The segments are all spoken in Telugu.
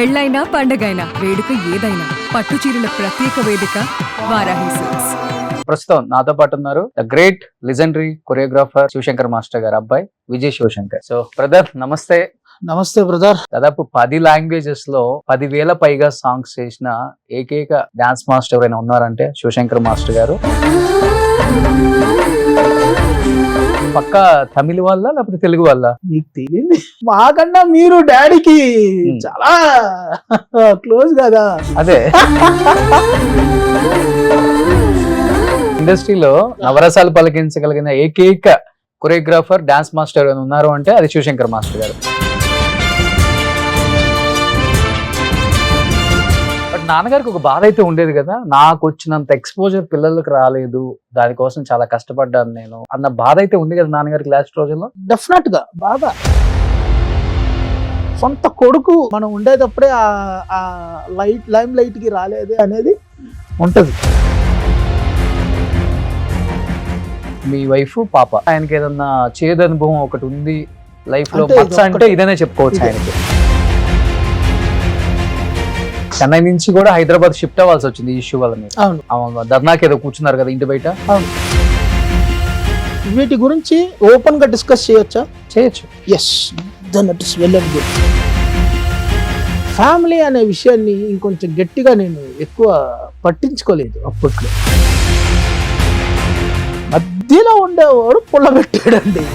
పెళ్ళైనా పండగైనా వేడుక ఏదైనా పట్టు చీరల ప్రత్యేక వేదిక వారాహి సిల్క్స్. ప్రస్తుతం నాతో పాటు ఉన్నారు the great legendary choreographer Shivshankar master గారు అబ్బాయి విజయ్ శివశంకర్. సో బ్రదర్ నమస్తే. నమస్తే బ్రదర్. దాదాపు 10 లాంగ్వేజెస్ లో 10,000 పైగా సాంగ్స్ చేసిన ఏకైక డాన్స్ మాస్టర్ ఎవరైనా ఉన్నారంటే శివశంకర్ మాస్టర్ గారు. పక్క తమిళ వాళ్ళ లేకపోతే తెలుగు వాళ్ళ? మీకు తెలియదు, మాకన్నా మీరు డాడీకి చాలా క్లోజ్ కదా. అదే ఇండస్ట్రీలో నవరసాలు పలికించగలిగిన ఏకైక కొరియోగ్రాఫర్ డాన్స్ మాస్టర్ ఉన్నారు అంటే అది శివశంకర్ మాస్టర్ గారు. బట్ నాన్నగారికి ఒక బాధ అయితే ఉండేది కదా, నాకు వచ్చినంత ఎక్స్పోజర్ పిల్లలకు రాలేదు, దానికోసం చాలా కష్టపడ్డాను నేను అన్న బాధ అయితే ఉంది కదా నాన్నగారికి లాస్ట్ రోజుల్లో. డెఫినెట్ గా బాగా సొంత కొడుకు మనం ఉండేటప్పుడే ఆ లైమ్ లైట్ కి రాలేదు అనేది ఉంటది. మీ వైఫ్ పాప, ఆయనకి ఏదన్నా చేదు అనుభవం ఒకటి ఉంది లైఫ్ లో అంటే మచ్చ అంటే ఇదనే చెప్పుకోవచ్చు. ఆయనకి చెన్నై నుంచి కూడా హైదరాబాద్ షిఫ్ట్ అవ్వాల్సి వచ్చింది ఈ ఇష్యూ వల్ల. అవును, ధర్నాకి ఏదో కూర్చున్నారు కదా ఇంటి బయట. అవును. వీటి గురించి ఓపెన్ గా డిస్కస్ చేయొచ్చా? చేయొచ్చు. Yes, then it is well and good. Family అనే విషయాన్ని ఇంకొంచెం గట్టిగా నేను ఎక్కువ పట్టించుకోలేదు అప్పట్లో. మధ్యలో ఉండేవాడు పుల్లబెట్టాడండి.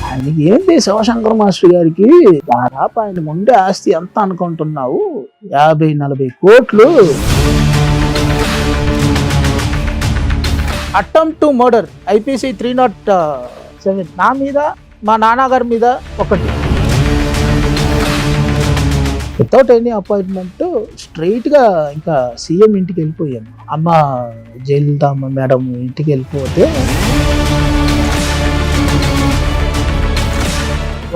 ఆయనకి ఏంటి శివశంకర్ మాస్టర్ గారికి దాదాపు ఆయన ఉండే ఆస్తి ఎంత అనుకుంటున్నావు? 50-40 కోట్లు. అటెంప్ట్ టు మర్డర్ IPC 307 నా మీద, మా నాన్నగారి మీద ఒకటి. వితౌట్ ఎనీ అపాయింట్మెంట్ స్ట్రైట్ గా ఇంకా సీఎం ఇంటికి వెళ్ళిపోయాను. అమ్మ జయలలితమ్మ మేడం ఇంటికి వెళ్ళిపోతే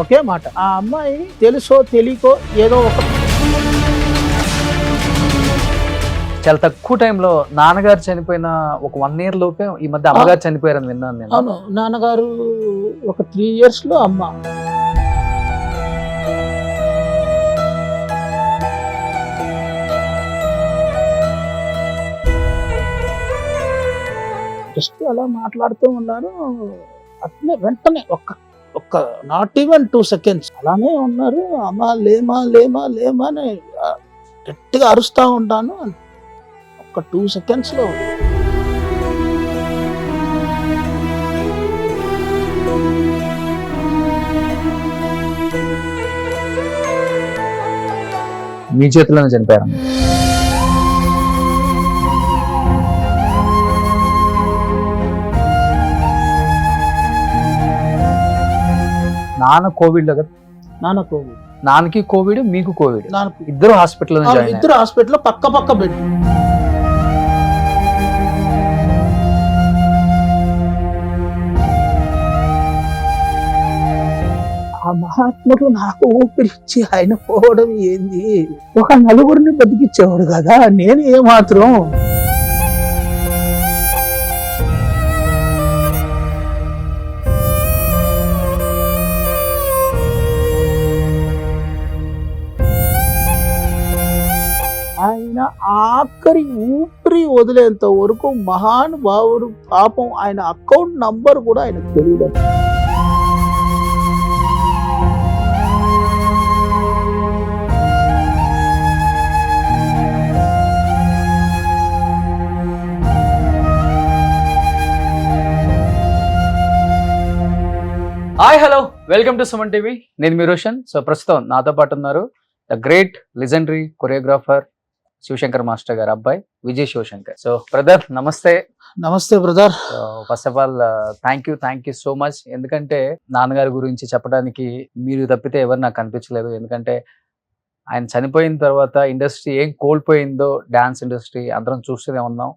ఒకే మాట, ఆ అమ్మాయి తెలుసో తెలియకో ఏదో ఒక చాలా తక్కువ టైంలో నాన్నగారు చనిపోయిన ఒక 1 year లోపే ఈ మధ్య అమ్మగారు చనిపోయారని విన్నాను నేను. అవును, నాన్నగారు ఒక 3 years లో అమ్మ. జస్ట్ అలా మాట్లాడుతూ ఉన్నారు, అట్లే వెంటనే ఒక్క నాట్ ఈవెన్ 2 seconds అలానే ఉన్నారు. అమ్మ లేమా లేమా లేమా అని గట్టిగా అరుస్తూ ఉంటాను. ఒక్క 2 seconds లో మీ చేతిలోనే చనిపోయారు. నాన్న కోవిడ్ లో కదా? నాన్న కోవిడ్. నాన్నకి కోవిడ్, మీకు కోవిడ్, ఇద్దరు హాస్పిటల్ ఇద్దరు హాస్పిటల్ పక్క బెడ్. ఆ మహాత్ముడు నాకు ఊపిరిచ్చి ఆయన పోవడం ఏంది? ఒక 4 బతికిచ్చేవాడు కదా, నేను ఏమాత్రం. ఆయన ఆఖరి ఊపిరి వదిలేంత వరకు మహానుభావుడు పాపం. ఆయన అకౌంట్ నంబర్ కూడా ఆయనకు తెలియదు. Hi hello, welcome to Suman TV. నేను మీ రోషన్. సో ప్రస్తుతం నాతో పాటు ఉన్నారు the great legendary choreographer Shivshankar master గారు అబ్బాయి విజయ్ శివశంకర్. సో బ్రదర్ నమస్తే. నమస్తే brother. First of all thank you so much. ఎందుకంటే నాన్నగారి గురించి చెప్పడానికి మీరు తప్పితే ఎవరు నాకు కనిపించలేదు. ఎందుకంటే ఆయన చనిపోయిన తర్వాత ఇండస్ట్రీ ఏం కోల్పోయిందో, డాన్స్ ఇండస్ట్రీ అందరం చూస్తూనే ఉన్నాం.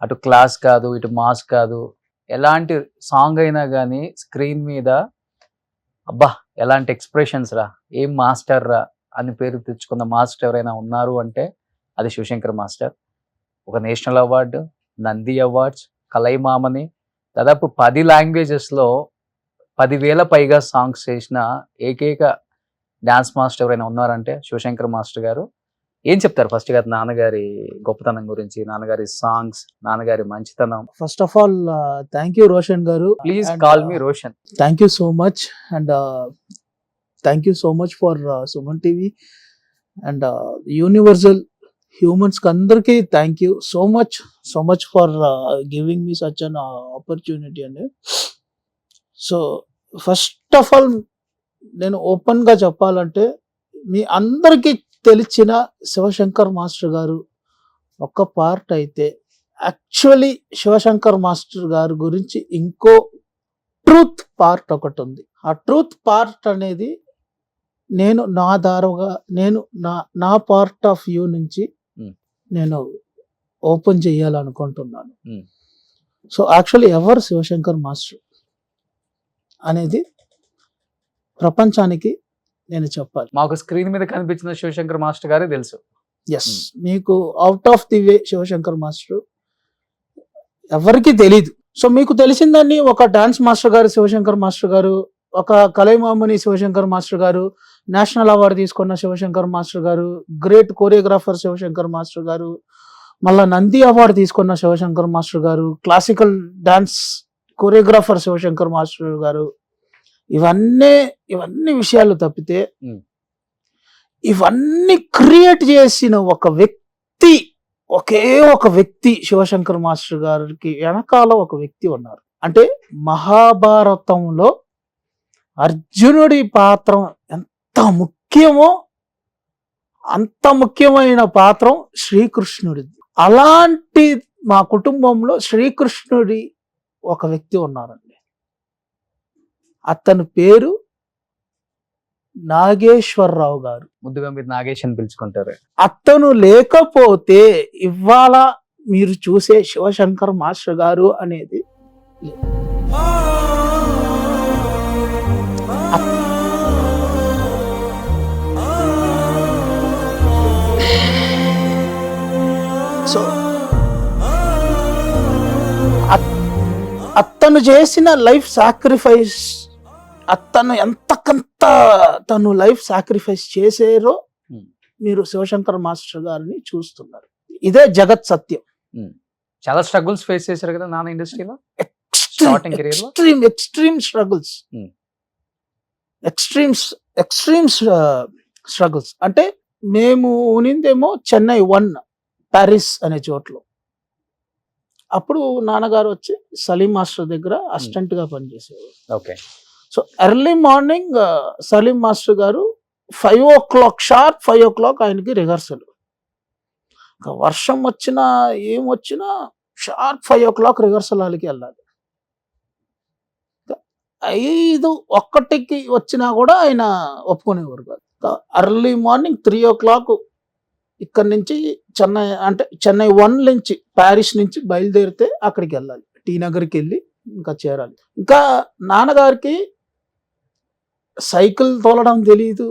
అటు క్లాస్ కాదు, ఇటు మాస్ కాదు, ఎలాంటి సాంగ్ అయినా కానీ స్క్రీన్ మీద అబ్బా ఎలాంటి ఎక్స్ప్రెషన్స్ రా, ఏం మాస్టర్ రా అని పేరు తెచ్చుకున్న మాస్టర్ ఎవరైనా ఉన్నారు అంటే అది శివశంకర్ మాస్టర్. ఒక national award, Nandi awards, Kalaimamani, దాదాపు 10 లాంగ్వేజెస్లో 10,000 పైగా సాంగ్స్ చేసిన ఏకైక డాన్స్ మాస్టర్ ఎవరైనా ఉన్నారంటే శివశంకర్ మాస్టర్ గారు. ఏం చెప్తారు ఫస్ట్ గా నాన్నగారి గొప్పతనం గురించి, నాన్నగారి సాంగ్స్, నాన్నగారి మంచితనం? First of all thank you Roshan గారు. Please call me Roshan. Thank you so much and thank you so much for Suman TV and universal humans అందరికీ thank you so much for giving me such an opportunity అండి. సో ఫస్ట్ ఆఫ్ ఆల్ నేను ఓపెన్ గా చెప్పాలంటే మీ అందరికీ తెలిసిన శివశంకర్ మాస్టర్ గారు ఒక పార్ట్ అయితే, యాక్చువల్లీ శివశంకర్ మాస్టర్ గారి గురించి ఇంకో ట్రూత్ పార్ట్ ఒకటి ఉంది. ఆ ట్రూత్ పార్ట్ అనేది నేను నా దారుగా నేను నా పార్ట్ ఆఫ్ వ్యూ నుంచి నేను ఓపెన్ చేయాలనుకుంటున్నాను. సో యాక్చువల్లీ ఎవరు శివశంకర్ మాస్టర్ అనేది ప్రపంచానికి నేను చెప్పాలి. మాకు స్క్రీన్ మీద కనిపించిన శివశంకర్ మాస్టర్ గారే తెలుసు. ఎస్, మీకు out of the way Shivshankar master ఎవరికి తెలీదు. సో మీకు తెలిసిందని ఒక డాన్స్ మాస్టర్ గారు శివశంకర్ మాస్టర్ గారు, ఒక కలైమామని శివశంకర్ మాస్టర్ గారు, నేషనల్ అవార్డు తీసుకున్న శివశంకర్ మాస్టర్ గారు, గ్రేట్ కోరియోగ్రాఫర్ శివశంకర్ మాస్టర్ గారు, మళ్ళా నంది అవార్డు తీసుకున్న శివశంకర్ మాస్టర్ గారు, classical dance choreographer Shivshankar master గారు, ఇవన్నీ విషయాలు తప్పితే ఇవన్నీ క్రియేట్ చేసిన ఒక వ్యక్తి, ఒకే ఒక వ్యక్తి శివశంకర్ మాస్టర్ గారికి వెనకాల ఒక వ్యక్తి ఉన్నారు. అంటే మహాభారతంలో అర్జునుడి పాత్ర ఎంత ముఖ్యమో అంత ముఖ్యమైన పాత్ర శ్రీకృష్ణుడిది. అలాంటి మా కుటుంబంలో శ్రీకృష్ణుడి ఒక వ్యక్తి ఉన్నారండి. అతని పేరు నాగేశ్వరరావు గారు. ముద్దుగా మీరు నాగేష్ అని పిలుచుకుంటారు. అతను లేకపోతే ఇవాళ మీరు చూసే శివశంకర్ మాస్టర్ గారు అనేది సో అతను చేసిన లైఫ్ సాక్రిఫైస్, అతను ఎంతకంత తను లైఫ్ సాక్రిఫైస్ చేసారో మీరు శివశంకర్ మాస్టర్ గారిని చూస్తున్నారు. ఇదే జగత్ సత్యం. చాలా స్ట్రగుల్స్ ఫేస్ చేశారు కదా నాన్న ఇండస్ట్రీలో. ఎక్స్ట్రీమ్ స్ట్రగుల్స్, స్ట్రగుల్స్ అంటే మేము ఉనిందేమో చెన్నై 1 ప్యారిస్ అనే చోట్లో. అప్పుడు నాన్నగారు వచ్చి సలీం మాస్టర్ దగ్గర అసిస్టెంట్ గా పనిచేసేవారు. Okay. So early morning Salim master గారు 5 o'clock షార్ప్ 5 o'clock ఆయనకి రిహర్సల్. వర్షం వచ్చినా ఏం వచ్చినా షార్ప్ 5 o'clock రిహర్సల్ హాల్కి వెళ్ళాలి. 5:01 వచ్చినా కూడా ఆయన ఒప్పుకునేవారు కాదు. ఎర్లీ మార్నింగ్ 3 o'clock ఇక్కడ నుంచి చెన్నై 1 నుంచి ప్యారిస్ నుంచి బయలుదేరితే అక్కడికి వెళ్ళాలి, టీ నగర్కి వెళ్ళి ఇంకా చేరాలి. ఇంకా నాన్నగారికి సైకిల్ తోలడం తెలీదు,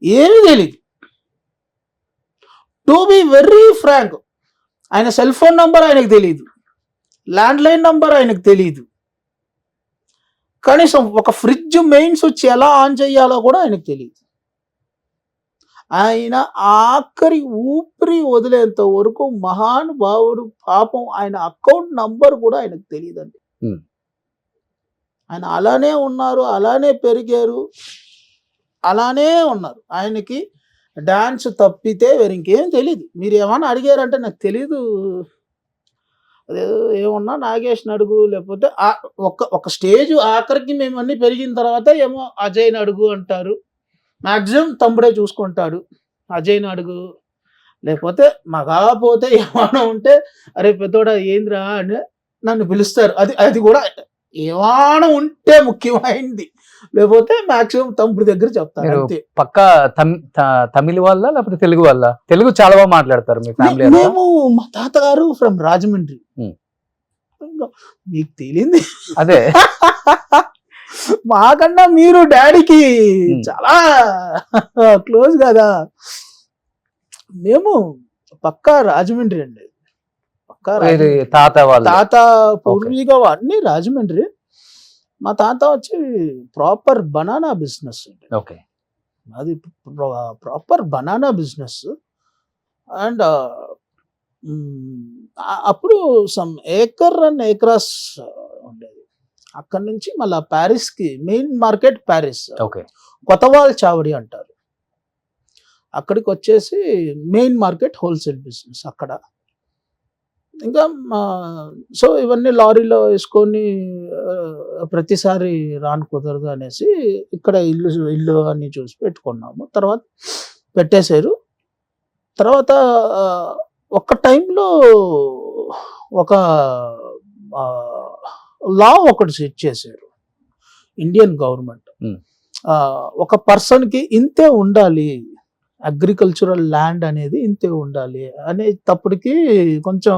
ఏమీ తెలీదు. టు బి వెరీ ఫ్రాంక్, ఆయన సెల్ ఫోన్ నంబర్ ఆయనకు తెలియదు, ల్యాండ్ లైన్ నంబర్ ఆయనకు తెలియదు, కనీసం ఒక ఫ్రిడ్జ్ మెయిన్ స్విచ్ ఎలా ఆన్ చేయాలో కూడా ఆయనకు తెలియదు. ఆయన ఆఖరి ఊపిరి వదిలేంత వరకు మహానుభావుడు పాపం ఆయన అకౌంట్ నంబర్ కూడా ఆయనకు తెలియదండి. ఆయన అలానే ఉన్నారు, అలానే పెరిగారు, అలానే ఉన్నారు. ఆయనకి డాన్స్ తప్పితే వేరే ఇంకేం తెలియదు. మీరు ఏమన్నా అడిగారంటే నాకు తెలీదు, అదేదో ఏమన్నా నాగేష్ని అడుగు, లేకపోతే ఒక స్టేజ్ ఆఖరికి మేము అన్ని పెరిగిన తర్వాత ఏమో అజయ్ని అడుగు అంటారు. మ్యాక్సిమం తమ్ముడే చూసుకుంటాడు, అజయ్ని అడుగు, లేకపోతే మగాపోతే ఏమైనా ఉంటే అరే పెద్దోడా ఏంద్రా అని నన్ను పిలుస్తారు. అది కూడా ఏమైనా ఉంటే ముఖ్యమైంది, లేకపోతే మాక్సిమం తమ్ముడి దగ్గర చెప్తారు అంతే. పక్క తమిళ వాళ్ళ లేకపోతే తెలుగు వాళ్ళ? తెలుగు చాలా బాగా మాట్లాడతారు మీ ఫ్యామిలీ. మేము మా తాతగారు ఫ్రమ్ రాజమండ్రి. మీకు తెలియంది అదే. మాకన్నా మీరు డాడీకి చాలా క్లోజ్ కదా. మేము పక్కా రాజమండ్రి అండి, పక్కా తాత పూర్వీగా అన్ని రాజమండ్రి. మా తాత వచ్చి ప్రాపర్ బనానా బిజినెస్ అండి. ఓకే. అది ప్రాపర్ బనానా బిజినెస్. అండ్ అప్పుడు సమ్ ఏకర్ అండ్ ఏక్రాస్ ఉండేది. అక్కడి నుంచి మళ్ళీ ప్యారిస్కి, main market Parry's, okay. Kothwal Chavadi అంటారు. అక్కడికి వచ్చేసి మెయిన్ మార్కెట్ హోల్సేల్ బిజినెస్ అక్కడ. ఇంకా సో ఇవన్నీ లారీలో వేసుకొని ప్రతిసారి రాను కుదరదు అనేసి ఇక్కడ ఇల్లు అన్ని చూసి పెట్టుకున్నాము. తర్వాత పెట్టేశారు. తర్వాత ఒక టైంలో ఒక లా ఒకటి సెట్ చేశారు ఇండియన్ గవర్నమెంట్. ఒక పర్సన్కి ఇంతే ఉండాలి, అగ్రికల్చరల్ ల్యాండ్ అనేది ఇంతే ఉండాలి అనేటప్పటికి కొంచెం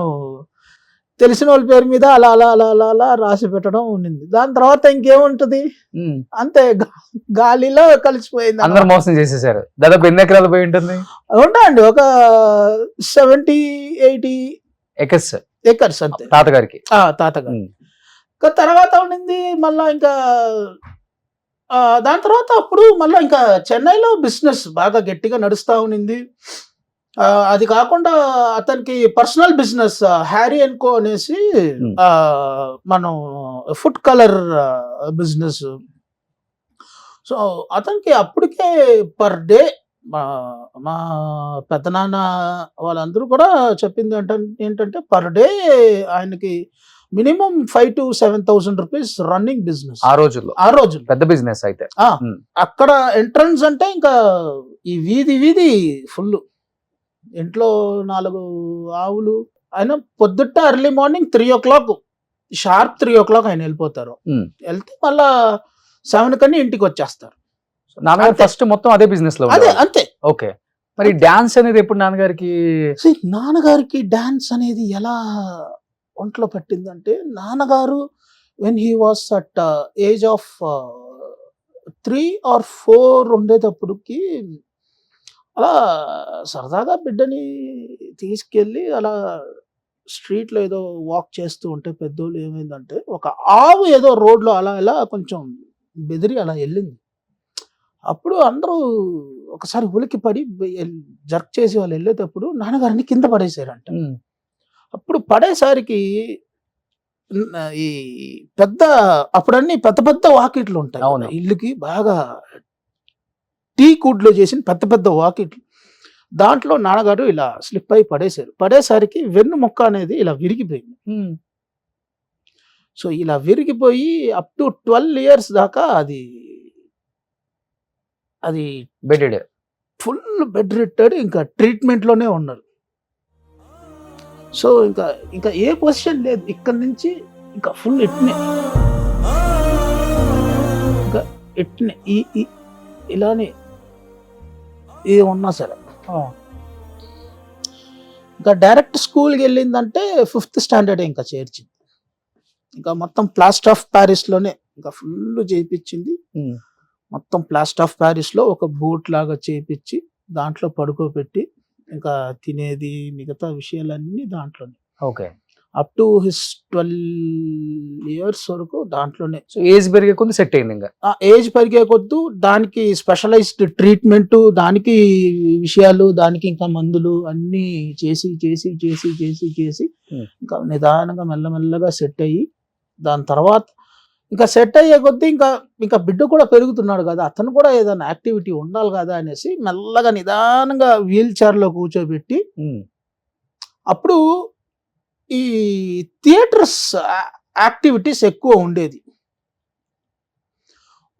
తెలిసిన వాళ్ళ పేరు మీద అలా అలా అలా అలా అలా రాసి పెట్టడం ఉండింది. దాని తర్వాత ఇంకేముంటది, అంతే గాలిలో కలిసిపోయింది. అందరు మోసం చేసేసారు. దాదాపు ఎన్ని ఎకరాలు పోయి ఉంటుంది? ఉంటాయండి ఒక 70-80 ఎకర్స్ అంతే తాతగారికి. తాతగారు. ఇంకా తర్వాత ఉండింది మళ్ళా ఇంకా దాని తర్వాత అప్పుడు మళ్ళీ ఇంకా చెన్నైలో బిజినెస్ బాగా గట్టిగా నడుస్తూ ఉన్నింది. అది కాకుండా అతనికి personal business Harry and co అనేసి మనం ఫుడ్ కలర్ బిజినెస్. సో అతనికి అప్పటికే పర్ డే మా పెద్దనాన్న వాళ్ళందరూ కూడా చెప్పింది ఏంటంటే పర్ డే ఆయనకి minimum 5,000 to 7,000 rupees running business ఆ రోజుల్లో. పెద్ద బిజినెస్ అయితే. అక్కడ ఎంట్రన్స్ అంటే ఇంకా ఈ వీధి ఫుల్. ఇంట్లో 4 ఆవులు. ఆయన పొద్దుట early morning 3 o'clock sharp 3 o'clock ఆయన వెళ్ళిపోతారు. వెళ్తే మళ్ళా 7 కన్నా ఇంటికి వచ్చేస్తారు. నాన్నగారు ఫస్ట్ మొత్తం అదే బిజినెస్ లో అంతే. ఓకే. మరి డాన్స్ అనేది ఎప్పుడు నాన్నగారికి డాన్స్ అనేది ఎలా ఒంట్లో పట్టిందంటే, నాన్నగారు when he was at age of 3 or 4 ఉండేటప్పటికి అలా సరదాగా బిడ్డని తీసుకెళ్ళి అలా స్ట్రీట్లో ఏదో వాక్ చేస్తూ ఉంటే పెద్దోళ్ళు ఏమైందంటే ఒక ఆవు ఏదో రోడ్లో అలా ఇలా కొంచెం బెదిరి అలా వెళ్ళింది. అప్పుడు అందరూ ఒకసారి ఉలికి పడి జర్క్ చేసి వాళ్ళు వెళ్ళేటప్పుడు నాన్నగారిని కింద పడేసారంట. అప్పుడు పడేసరికి ఈ అప్పుడన్నీ పెద్ద వాకిట్లు ఉంటాయి ఇల్లుకి, బాగా టీ కుడ్లో చేసిన పెద్ద వాకిట్లు. దాంట్లో నాన్నగారు ఇలా స్లిప్ అయి పడేశారు. పడేసరికి వెన్ను మొక్క అనేది ఇలా విరిగిపోయింది. సో ఇలా విరిగిపోయి అప్ టు 12 years దాకా అది ఫుల్ బెడ్ రిట్టెడ్, ఇంకా ట్రీట్మెంట్లోనే ఉన్నారు. సో ఇంకా ఏ పొజిషన్ లేదు. ఇక్కడ నుంచి ఇంకా ఫుల్ ఇట్నే ఇలానే ఇది ఉన్నా సరే. ఇంకా డైరెక్ట్ స్కూల్కి వెళ్ళిందంటే 5th standard ఇంకా చేర్చింది. ఇంకా మొత్తం ప్లాస్టర్ ఆఫ్ ప్యారిస్లోనే ఇంకా ఫుల్ చేయించింది. మొత్తం ప్లాస్టర్ ఆఫ్ ప్యారిస్లో ఒక బోట్ లాగా చేయించి దాంట్లో పడుకోబెట్టి ఇంకా తినేది మిగతా విషయాలన్నీ దాంట్లోనే. Okay. Up to his 12 years వరకు దాంట్లోనే. సో ఏజ్ పెరిగే కొద్ది సెట్ అయింది. ఇంకా ఏజ్ పెరిగే కొద్దు దానికి స్పెషలైజ్డ్ ట్రీట్మెంట్, దానికి విషయాలు, దానికి ఇంకా మందులు అన్నీ చేసి చేసి చేసి చేసి చేసి ఇంకా నిదానంగా మెల్లమెల్లగా సెట్ అయ్యి, దాని తర్వాత ఇంకా సెట్ అయ్యే కొద్దీ ఇంకా బిడ్డ కూడా పెరుగుతున్నాడు కదా, అతను కూడా ఏదైనా యాక్టివిటీ ఉండాలి కదా అనేసి మెల్లగా నిదానంగా వీల్ చైర్లో కూర్చోబెట్టి అప్పుడు ఈ థియేటర్స్ యాక్టివిటీస్ ఎక్కువ ఉండేది.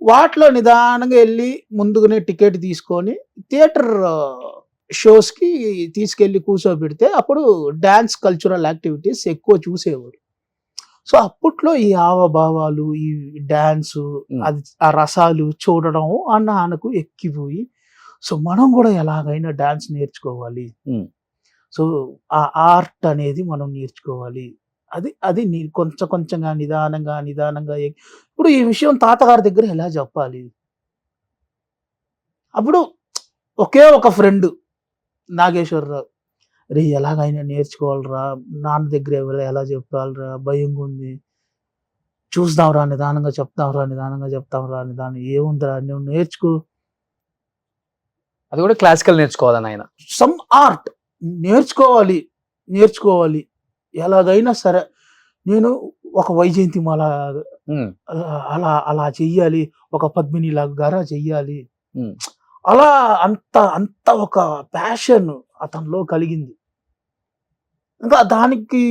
వాటిలో నిదానంగా వెళ్ళి ముందుగానే టికెట్ తీసుకొని థియేటర్ షోస్కి తీసుకెళ్ళి కూర్చోబెడితే అప్పుడు డ్యాన్స్ కల్చరల్ యాక్టివిటీస్ ఎక్కువ చూసేవారు. సో అప్పట్లో ఈ హావభావాలు, ఈ డ్యాన్సు, అది ఆ రసాలు చూడడం ఆ నాన్నకు ఎక్కిపోయి, సో మనం కూడా ఎలాగైనా డ్యాన్స్ నేర్చుకోవాలి, సో ఆ ఆర్ట్ అనేది మనం నేర్చుకోవాలి, అది కొంచెం కొంచెంగా నిదానంగా ఇప్పుడు ఈ విషయం తాతగారి దగ్గర ఎలా చెప్పాలి? అప్పుడు ఒకే ఒక ఫ్రెండ్ నాగేశ్వరరావు, రే ఎలాగైనా నేర్చుకోవాలరా, నాన్న దగ్గర ఎలా చెప్పాలరా, భయంగా ఉంది. చూద్దాం రా నిదానంగా చెప్తాం రా నిదానం ఏముందిరా నువ్వు నేర్చుకో. అది కూడా క్లాసికల్ నేర్చుకోవాలని ఆయన. సమ్ ఆర్ట్ నేర్చుకోవాలి ఎలాగైనా సరే. నేను ఒక వైజయంతిమాల అలా అలా చెయ్యాలి, ఒక పద్మిని లాగా చెయ్యాలి, అలా అంత ఒక ప్యాషన్ అతనిలో కలిగింది. ఇంకా దానికి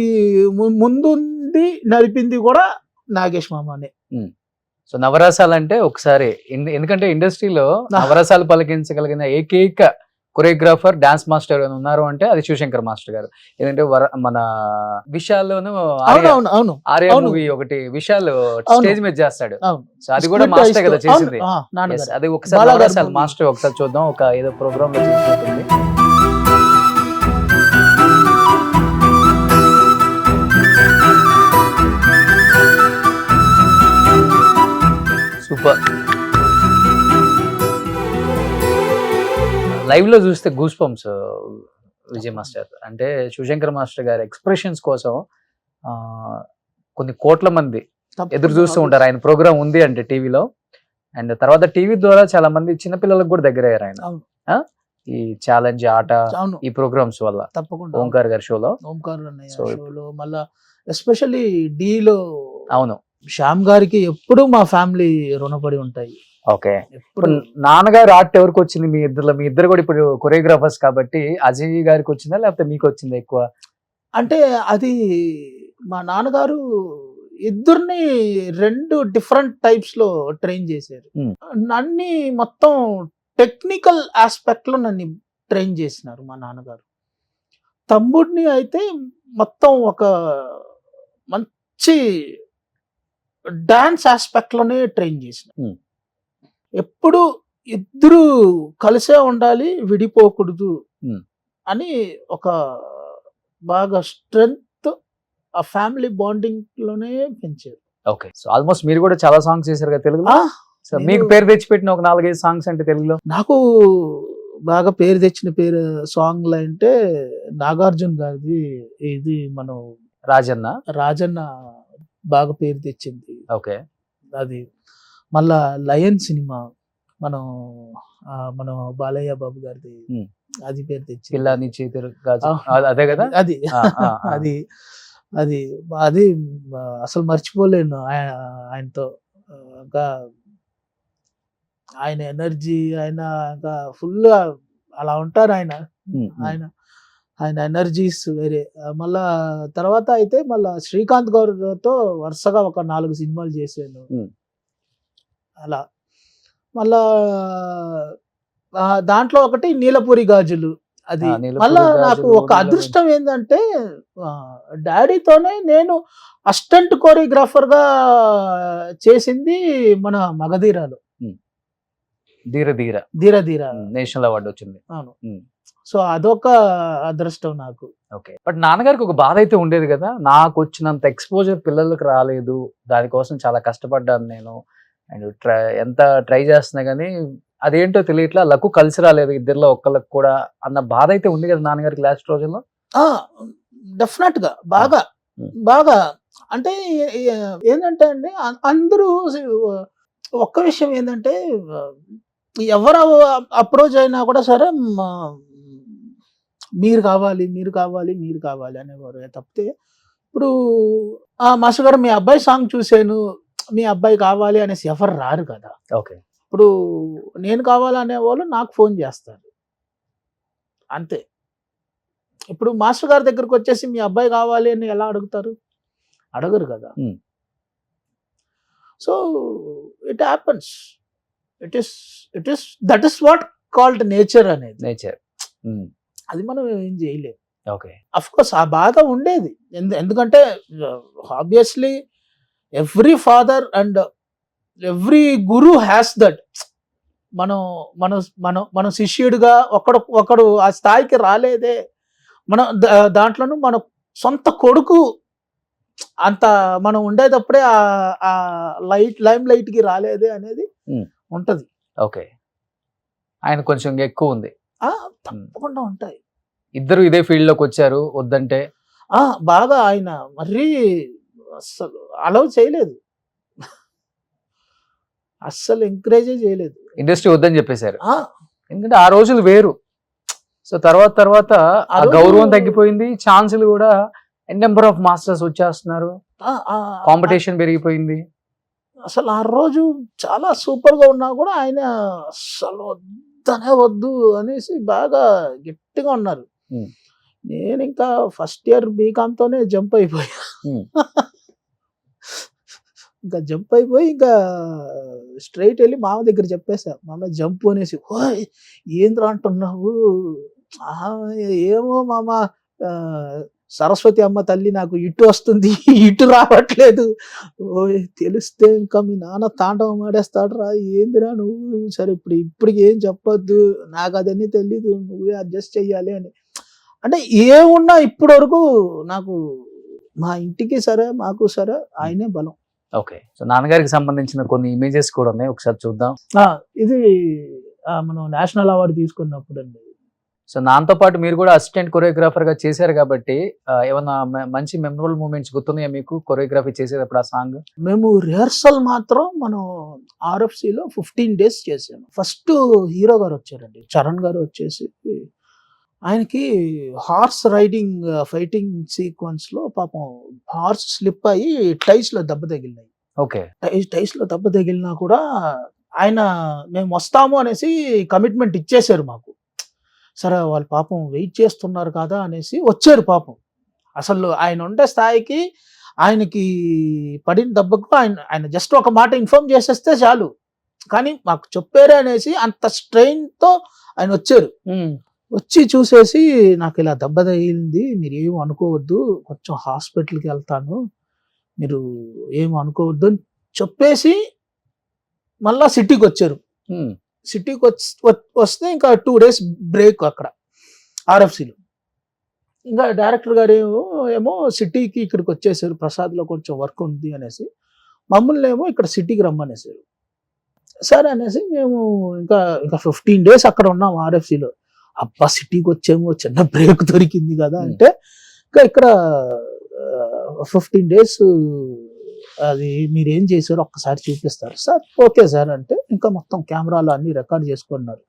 ముందుండి నడిపింది కూడా నాగేష్ మామనే. సో నవరసాలు అంటే ఒకసారి ఎందుకంటే ఇండస్ట్రీలో నవరసాలు పలికించగలిగిన ఏకైక కొరియోగ్రాఫర్ డాన్స్ మాస్టర్ ఉన్నారు అంటే అది శివశంకర్ మాస్టర్ గారు. ఎందుకంటే మన విషయాల్లోనూ ఆర్య మూవీ ఒకటి విషయాలు స్టేజ్ మీద చేస్తాడు. సో అది కూడా మాస్టర్ కదా చేసింది. అది ఒకసారి నవరసాలు మాస్టర్ ఒకసారి చూద్దాం, ఒక ఏదో ప్రోగ్రామ్ లో చూసినట్టుంది. సూపర్. లైవ్ లో చూస్తే గూస్ బంప్స్ విజయ్ మాస్టర్. అంటే శివశంకర్ మాస్టర్ గారి ఎక్స్ప్రెషన్స్ కోసం కొన్ని కోట్ల మంది ఎదురు చూస్తూ ఉంటారు ఆయన ప్రోగ్రామ్ ఉంది అంటే టీవీలో. అండ్ తర్వాత టీవీ ద్వారా చాలా మంది చిన్నపిల్లలకు కూడా దగ్గర అయ్యారు ఆయన. ఈ ఛాలెంజ్ ఆట ఈ ప్రోగ్రామ్స్ వల్ల. తప్పకుండా ఓంకార్ గారి షోలో, మళ్ళా ఎస్పెషల్లీ డీలో అవును శ్యామ్ గారికి ఎప్పుడు మా ఫ్యామిలీ రుణపడి ఉంటాయి. ఓకే. ఇప్పుడు నాన్నగారు ఆర్ట్ ఎవరికి వచ్చింది మీ ఇద్దరు కూడా ఇప్పుడు కొరియోగ్రాఫర్స్ కాబట్టి అజయ్ గారికి వచ్చిందా లేకపోతే మీకు వచ్చిందా ఎక్కువ? అంటే అది మా నాన్నగారు ఇద్దరిని 2 డిఫరెంట్ టైప్స్ లో ట్రైన్ చేశారు. నన్ను మొత్తం టెక్నికల్ ఆస్పెక్ట్ లో నన్ను ట్రైన్ చేసినారు మా నాన్నగారు. తమ్ముడిని అయితే మొత్తం ఒక మంచి డాన్స్ ఆస్పెక్ట్ లోనే ట్రైన్ చేసిన. ఎప్పుడు ఇద్దరు కలిసే ఉండాలి, విడిపోకూడదు అని ఒక బాగా స్ట్రెంగ్త్ ఆ ఫ్యామిలీ బాండింగ్ లోనే పెంచారు. ఓకే. సో ఆల్మోస్ట్ మీరు కూడా చాలా సాంగ్స్ చేశారు కదా తెలుగులో. సో మీకు పేరు తెచ్చిపెట్టిన ఒక 4-5 సాంగ్స్ అంటే తెలుగులో? నాకు బాగా పేరు తెచ్చిన సాంగ్లు అంటే నాగార్జున గారిది ఇది మనం రాజన్న బాగా పేరు తెచ్చింది. ఓకే. అది మళ్ళా లయన్ సినిమా మనం బాలయ్య బాబు గారిది అది పేరు తెచ్చింది. అదే కదా. అది అది అది అది అసలు మర్చిపోలేను ఆయనతో. ఇంకా ఆయన ఎనర్జీ, ఆయన ఇంకా ఫుల్ అలా ఉంటారు ఆయన ఎనర్జీస్ వేరే. మళ్ళా తర్వాత అయితే మళ్ళా శ్రీకాంత్ గౌరవ్తో వరుసగా ఒక 4 సినిమాలు చేశాను. అలా మళ్ళా దాంట్లో ఒకటి నీలపూరి గాజులు. అది మళ్ళా నాకు ఒక అదృష్టం ఏంటంటే డాడీతోనే నేను అసిస్టెంట్ కోరియోగ్రాఫర్ గా చేసింది మన మగధీరాలో. ధీర నేషనల్ అవార్డు వచ్చింది. అవును. సో అదొక అదృష్టం నాకు. ఓకే. బట్ నాన్నగారికి ఒక బాధ అయితే ఉండేది కదా, నాకు వచ్చినంత ఎక్స్పోజర్ పిల్లలకు రాలేదు, దానికోసం చాలా కష్టపడ్డాను నేను, అండ్ ఎంత ట్రై చేస్తున్నా కానీ అదేంటో తెలియట్లా, లక్కు కలిసి రాలేదు ఇద్దరిలో ఒక్కళ్ళకి కూడా అన్న బాధ అయితే ఉంది కదా నాన్నగారికి లాస్ట్ రోజుల్లో. డెఫినెట్ గా బాగా అంటే ఏంటంటే అండి అందరూ ఒక్క విషయం ఏంటంటే ఎవరు అప్రోచ్ అయినా కూడా సరే మీరు కావాలి అనేవారు తప్పితే, ఇప్పుడు మాస్టర్ గారు మీ అబ్బాయి సాంగ్ చూశాను, మీ అబ్బాయి కావాలి అనేసి ఎవరు రారు కదా. ఓకే. ఇప్పుడు నేను కావాలనే వాళ్ళు నాకు ఫోన్ చేస్తారు అంతే. ఇప్పుడు మాస్టర్ గారి దగ్గరకు వచ్చేసి మీ అబ్బాయి కావాలి అని ఎలా అడుగుతారు? అడగరు కదా. So it happens. It is that is what called nature అనేది. అది మనం ఏం చేయలేము. ఓకే. అఫ్ కోర్స్ ఆ బాధ ఉండేది, ఎందుకంటే obviously every father and every Guru has that. మన శిష్యుడిగా ఒకడు ఆ స్థాయికి రాలేదే, మనం దాంట్లోనూ మన సొంత కొడుకు అంత మనం ఉండేటప్పుడే ఆ లైమ్ లైట్ కి రాలేదే అనేది ఉంటది. ఓకే. ఆయన కొంచెం ఎక్కువ ఉంది. తప్పకుండా ఉంటాయి. ఇద్దరు ఇదే ఫీల్డ్ లోకి వచ్చారు, వద్దంటే బాగా ఆయన మరీ అసలు అలౌ చేయలేదు. అస్సలు ఎంకరేజే చేయలేదు. ఇండస్ట్రీ వద్దని చెప్పేశారు. ఆ, ఎందుకంటే ఆ రోజులు వేరు. సో తర్వాత ఆ రోజు- గౌరవం తగ్గిపోయింది, ఛాన్సులు కూడా నెంబర్ ఆఫ్ మాస్టర్స్ వచ్చేస్తున్నారు, ఆ, ఆ, కాంపిటీషన్ పెరిగిపోయింది. అసలు ఆ రోజు చాలా సూపర్ గా ఉన్నా కూడా ఆయన అసలు వద్దనే వద్దు అనేసి బాగా గట్టిగా ఉన్నారు. Hmm. నేను ఇంకా ఫస్ట్ ఇయర్ బీకామ్ తోనే జంప్ అయిపోయా. Hmm. ఇంకా జంప్ అయిపోయి ఇంకా స్ట్రైట్ వెళ్ళి మామ దగ్గర చెప్పేసా, మామ జంప్ అనేసి. ఓయ్ ఏంద్రా అంటున్నావు? "ఆహా, ఏమో మామ, ఆ, సరస్వతి అమ్మ తల్లి నాకు ఇటు వస్తుంది, ఇటు రావట్లేదు. ఓయ్ తెలిస్తే ఇంకా మీ నాన్న తాండవం ఆడేస్తాడు రా, ఏందిరా నువ్వు, సరే ఇప్పుడు ఏం చెప్పొద్దు, నాకు అదన్నీ తెలీదు, నువ్వే అడ్జస్ట్ చెయ్యాలి" అని. అంటే ఏమున్నా ఇప్పటి వరకు నాకు మా ఇంటికి సరే మాకు సరే ఆయనే బలం. ఓకే, సో నాన్నగారికి సంబంధించిన కొన్ని ఇమేజెస్ కూడా ఉన్నాయి, ఒకసారి చూద్దాం. ఇది మనం నేషనల్ అవార్డు తీసుకున్నప్పుడు అండి. సో నాన్నతో పాటు మీరు కూడా అసిస్టెంట్ కొరియోగ్రాఫర్ గా చేశారు కాబట్టి ఏమన్నా మంచి మెమరబుల్ మూమెంట్స్ గుర్తున్నాయా మీకు కొరియోగ్రఫీ చేసేటప్పుడు ఆ సాంగ్? మేము రిహర్సల్ మాత్రం మనం RFC లో 15 days చేసాము. ఫస్ట్ హీరో గారు వచ్చారండి, చరణ్ గారు వచ్చేసి ఆయనకి హార్స్ రైడింగ్ ఫైటింగ్ సీక్వెన్స్ లో పాపం హార్స్ స్లిప్ అయ్యి టైస్ లో దెబ్బ తగిలినాయి. ఓకే, టైస్ లో దెబ్బ తగిలినా కూడా ఆయన మేము వస్తాము అనేసి కమిట్మెంట్ ఇచ్చేశారు మాకు. సరే వాళ్ళు పాపం వెయిట్ చేస్తున్నారు కదా అనేసి వచ్చారు పాపం. అసలు ఆయన ఉండే స్థాయికి ఆయనకి పడిన దెబ్బకు ఆయన జస్ట్ ఒక మాట ఇన్ఫార్మ్ చేసేస్తే చాలు, కానీ మాకు చెప్పారు అనేసి అంత స్ట్రెయిన్ తో ఆయన వచ్చారు. వచ్చి చూసేసి నాకు ఇలా దెబ్బ తగిలింది, మీరు ఏం అనుకోవద్దు, కొంచెం హాస్పిటల్కి వెళ్తాను, మీరు ఏం అనుకోవద్దు అని చెప్పేసి మళ్ళా సిటీకి వచ్చారు. సిటీకి వస్తే ఇంకా 2 days బ్రేక్ అక్కడ RFCలో. ఇంకా డైరెక్టర్ గారు ఏమో సిటీకి ఇక్కడికి వచ్చేసారు, ప్రసాద్లో కొంచెం వర్క్ ఉంది అనేసి మమ్మల్ని ఏమో ఇక్కడ సిటీకి రమ్మనేసారు. సరే అనేసి మేము ఇంకా 15 days అక్కడ ఉన్నాం RFCలో. అబ్బా సిటీకి వచ్చేమో చిన్న బ్రేక్ దొరికింది కదా అంటే, ఇంకా ఇక్కడ 15 days అది మీరు ఏం చేశారో ఒక్కసారి చూపిస్తారు సార్. ఓకే సార్ అంటే ఇంకా మొత్తం కెమెరాలో అన్ని రికార్డ్ చేసుకున్నారు.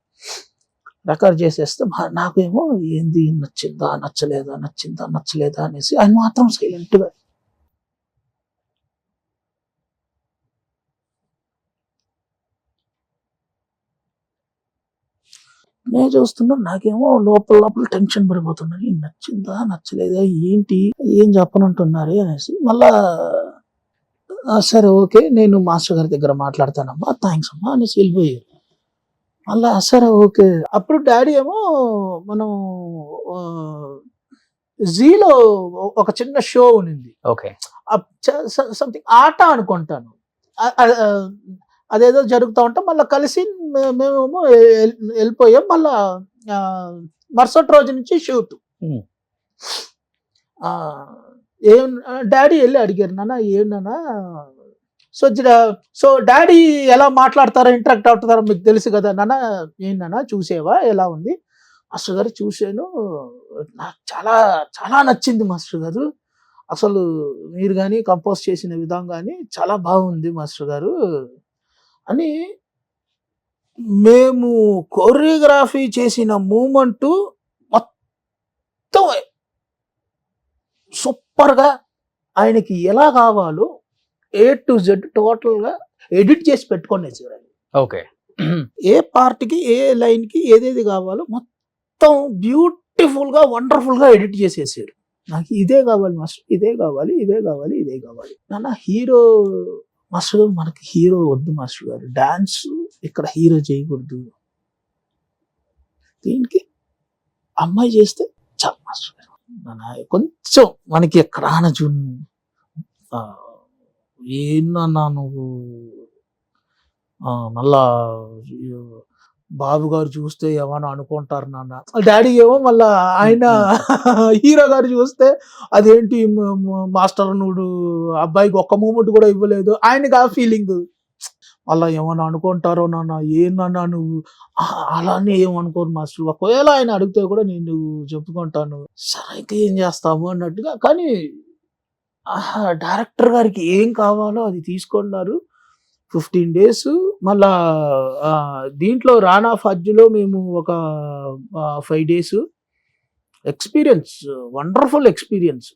రికార్డ్ చేసేస్తే నాకేమో ఏంది నచ్చిందా నచ్చలేదా అనేసి ఆయన మాత్రం సైలెంట్గా నేను చూస్తున్నా. నాకేమో లోపల టెన్షన్ పడిపోతున్నాను, నచ్చిందా నచ్చలేదా ఏంటి ఏం చెప్పనంటున్నారే అనేసి. మళ్ళా సరే ఓకే నేను మాస్టర్ గారి దగ్గర మాట్లాడతానమ్మా, థ్యాంక్స్ అమ్మా అనేసి వెళ్ళిపోయారు. మళ్ళా సరే ఓకే. అప్పుడు డాడీ ఏమో మనం జీలో ఒక చిన్న షో ఉంది, ఓకే, సంథింగ్ ఆట అనుకుంటాను, అదేదో జరుగుతూ ఉంటాం. మళ్ళీ కలిసి మేమేమో వెళ్ళిపోయాం. మళ్ళా మరుసటి రోజు నుంచి షూట్. ఏం డాడీ వెళ్ళి అడిగారు, నాన్న ఏంటన్నా సో డాడీ ఎలా మాట్లాడతారో ఇంటరాక్ట్ అవుతారో మీకు తెలుసు కదా నాన్న, ఏంటన్నా చూసేవా ఎలా ఉంది? మాస్టర్ గారు చూసాను, నాకు చాలా చాలా నచ్చింది మాస్టర్ గారు, అసలు మీరు కానీ కంపోజ్ చేసిన విధానం కానీ చాలా బాగుంది మాస్టర్ గారు అని. మేము కొరియోగ్రఫీ చేసిన మూమెంట్ మొత్తం సూపర్గా ఆయనకి ఎలా కావాలో A to Z టోటల్గా ఎడిట్ చేసి పెట్టుకునేసారు. ఓకే, ఏ పార్ట్కి ఏ లైన్కి ఏదేది కావాలో మొత్తం బ్యూటిఫుల్గా వండర్ఫుల్గా ఎడిట్ చేసేసారు. నాకు ఇదే కావాలి మాస్టర్, ఇదే కావాలి నాన్న. హీరో మాస్టర్ గారు మనకి హీరో వద్దు మాస్టర్ గారు, డాన్స్ ఇక్కడ హీరో చేయకూడదు, దీనికి అమ్మాయి చేస్తే చాలు మాస్టర్ గారు. కొంచెం మనకి ఎక్కడ ఏందన్నా నువ్వు మళ్ళా బాబు గారు చూస్తే ఏమన్నా అనుకుంటారు నాన్న. డాడీ ఏమో మళ్ళా ఆయన హీరో గారు చూస్తే అదేంటి మాస్టర్ నువ్వు అబ్బాయికి ఒక్క మూమెంట్ కూడా ఇవ్వలేదు, ఆయనకి ఆ ఫీలింగ్. మళ్ళా ఏమన్నా అనుకుంటారో నాన్న, ఏందన్నా నువ్వు అలానే ఏమనుకోరు మాస్టర్, ఒకవేళ ఆయన అడిగితే కూడా నేను చెప్పుకుంటాను, సరే అయితే ఏం చేస్తాము అన్నట్టుగా. కానీ డైరెక్టర్ గారికి ఏం కావాలో అది తీసుకున్నారు. 15 days. మళ్ళా దీంట్లో రానా ఫజ్లో మేము ఒక 5 days. Experience, wonderful experience.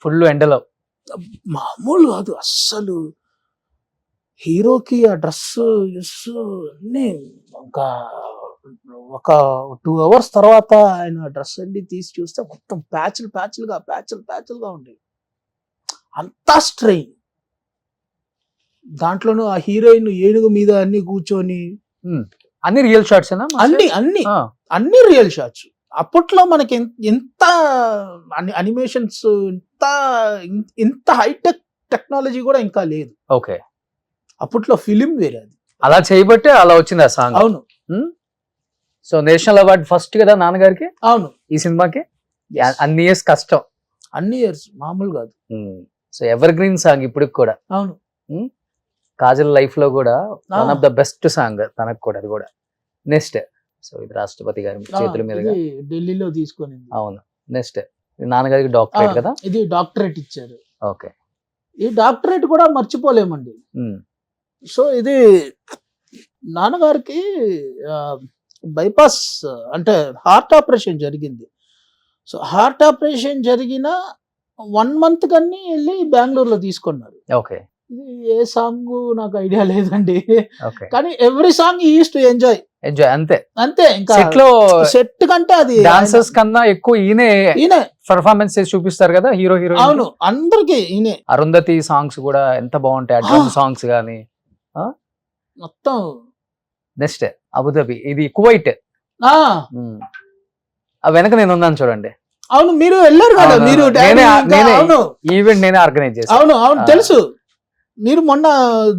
Full ఎండలో మామూలు కాదు అస్సలు. హీరోకి ఆ డ్రెస్ అన్నీ ఇంకా ఒక 2 hours తర్వాత ఆయన డ్రెస్ అన్ని తీసి చూస్తే మొత్తం ప్యాచులుగా ఉండేవి. అంతా స్ట్రెయిన్. దాంట్లోనూ ఆ హీరోయిన్ ఏనుగు మీద అన్ని కూర్చొని, అన్ని రియల్ షాట్స్ అన్ని రియల్ షాట్స్. అప్పట్లో మనకి ఎంత అనిమేషన్స్, ఇంత హైటెక్ టెక్నాలజీ కూడా ఇంకా లేదు. ఓకే, అప్పట్లో ఫిలిం వేరే. అది అలా చేయబట్టే అలా వచ్చింది ఆ సాంగ్. అవును. సో నేషనల్ అవార్డ్ ఫస్ట్ కదా నాన్నగారికి. అవును, ఈ సినిమాకి అన్ని ఇయర్స్ కష్టం, అన్ని ఇయర్స్ మామూలు కాదు. సో ఎవర్ గ్రీన్ సాంగ్ ఇప్పటికి కూడా. అవును, కాజల్ లైఫ్ లో కూడా one of the best song తనకు కూడా. అది కూడా నెక్స్ట్. సో ఇది రాష్ట్రపతి గారి చేతుల మీదుగా ఢిల్లీలో తీసుకొని. అవును. నెక్స్ట్ నాన్నగారికి డాక్టరేట్ కదా. ఇది డాక్టరేట్ ఇచ్చారు. ఓకే, ఈ డాక్టరేట్ కూడా మర్చిపోలేమండి. సో ఇది నాన్నగారికి బైపాస్ అంటే హార్ట్ ఆపరేషన్ జరిగింది. సో హార్ట్ ఆపరేషన్ జరిగిన 1 month కన్నీ వెళ్ళి బెంగళూరులో తీసుకున్నారు. ఓకే, ఇది ఏ సాంగ్ నాకు ఐడియా లేదండి, ఓకే. కానీ ఎవ్రీ సాంగ్ ఈ యూస్ టు ఎంజాయ్. అంతే. ఇంకా సెట్ కంటే అది డాన్సర్స్ కన్నా ఎక్కువ ఈయనే పర్ఫార్మెన్స్ చేసి చూపిస్తారు కదా హీరో. అవును, అందరికి ఈయనే. అరుంధతి సాంగ్స్ కూడా ఎంత బాగుంటాయి, డ్రమ్ సాంగ్స్ గానీ మొత్తం. నెక్స్ట్ అబుదాబి, ఇది కువైట్. వెనక నేను ఉన్నాను చూడండి. అవును, మీరు వెళ్ళారు కదా. మీరు ఈవెంట్ నేనే ఆర్గనైజ్ చేశాను. అవును తెలుసు. మీరు మొన్న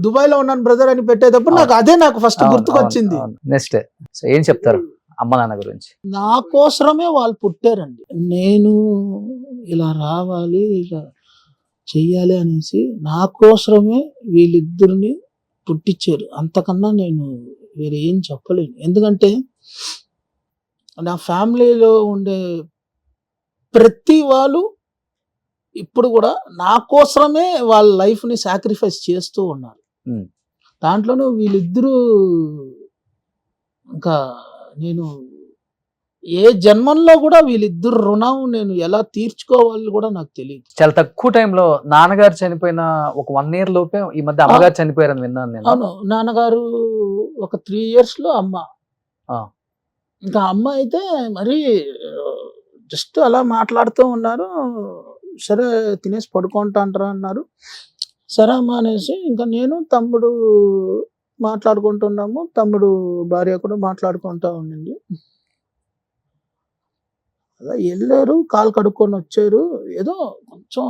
దుబాయ్ లో ఉన్నాను బ్రదర్ అని పెట్టేటప్పుడు నాకు ఫస్ట్ గుర్తుకొచ్చింది. నెక్స్ట్ ఏం చెప్తారు అమ్మ నాన్న గురించి? నా కోసమే వాళ్ళు పుట్టారండి. నేను ఇలా రావాలి, ఇలా చెయ్యాలి అనేసి నా కోసమే వీళ్ళిద్దరిని పుట్టించారు. అంతకన్నా నేను వేరే ఏం చెప్పలేను. ఎందుకంటే నా ఫ్యామిలీలో ఉండే ప్రతి వాళ్ళు ఇప్పుడు కూడా నా కోసమే వాళ్ళ లైఫ్ని సాక్రిఫైస్ చేస్తూ ఉన్నారు. దాంట్లోనూ వీళ్ళిద్దరూ ఇంకా నేను ఏ జన్మంలో కూడా వీళ్ళిద్దరు రుణం నేను ఎలా తీర్చుకోవాలి కూడా నాకు తెలియదు. చాలా తక్కువ టైంలో నాన్నగారు చనిపోయిన ఒక 1 year లోపే ఈ మధ్య అమ్మగారు చనిపోయారని విన్నాను నేను. అవును, నాన్నగారు ఒక 3 years లో అమ్మ. ఇంకా అమ్మ అయితే మరి జస్ట్ అలా మాట్లాడుతూ ఉన్నారు. సరే తినేసి పడుకుంటాంటారా అన్నారు. సరే అమ్మ అనేసి ఇంకా నేను తమ్ముడు మాట్లాడుకుంటున్నాము. తమ్ముడు భార్య కూడా మాట్లాడుకుంటా ఉండింది. అలా వెళ్ళారు, కాలు కడుక్కొని వచ్చారు. ఏదో కొంచెం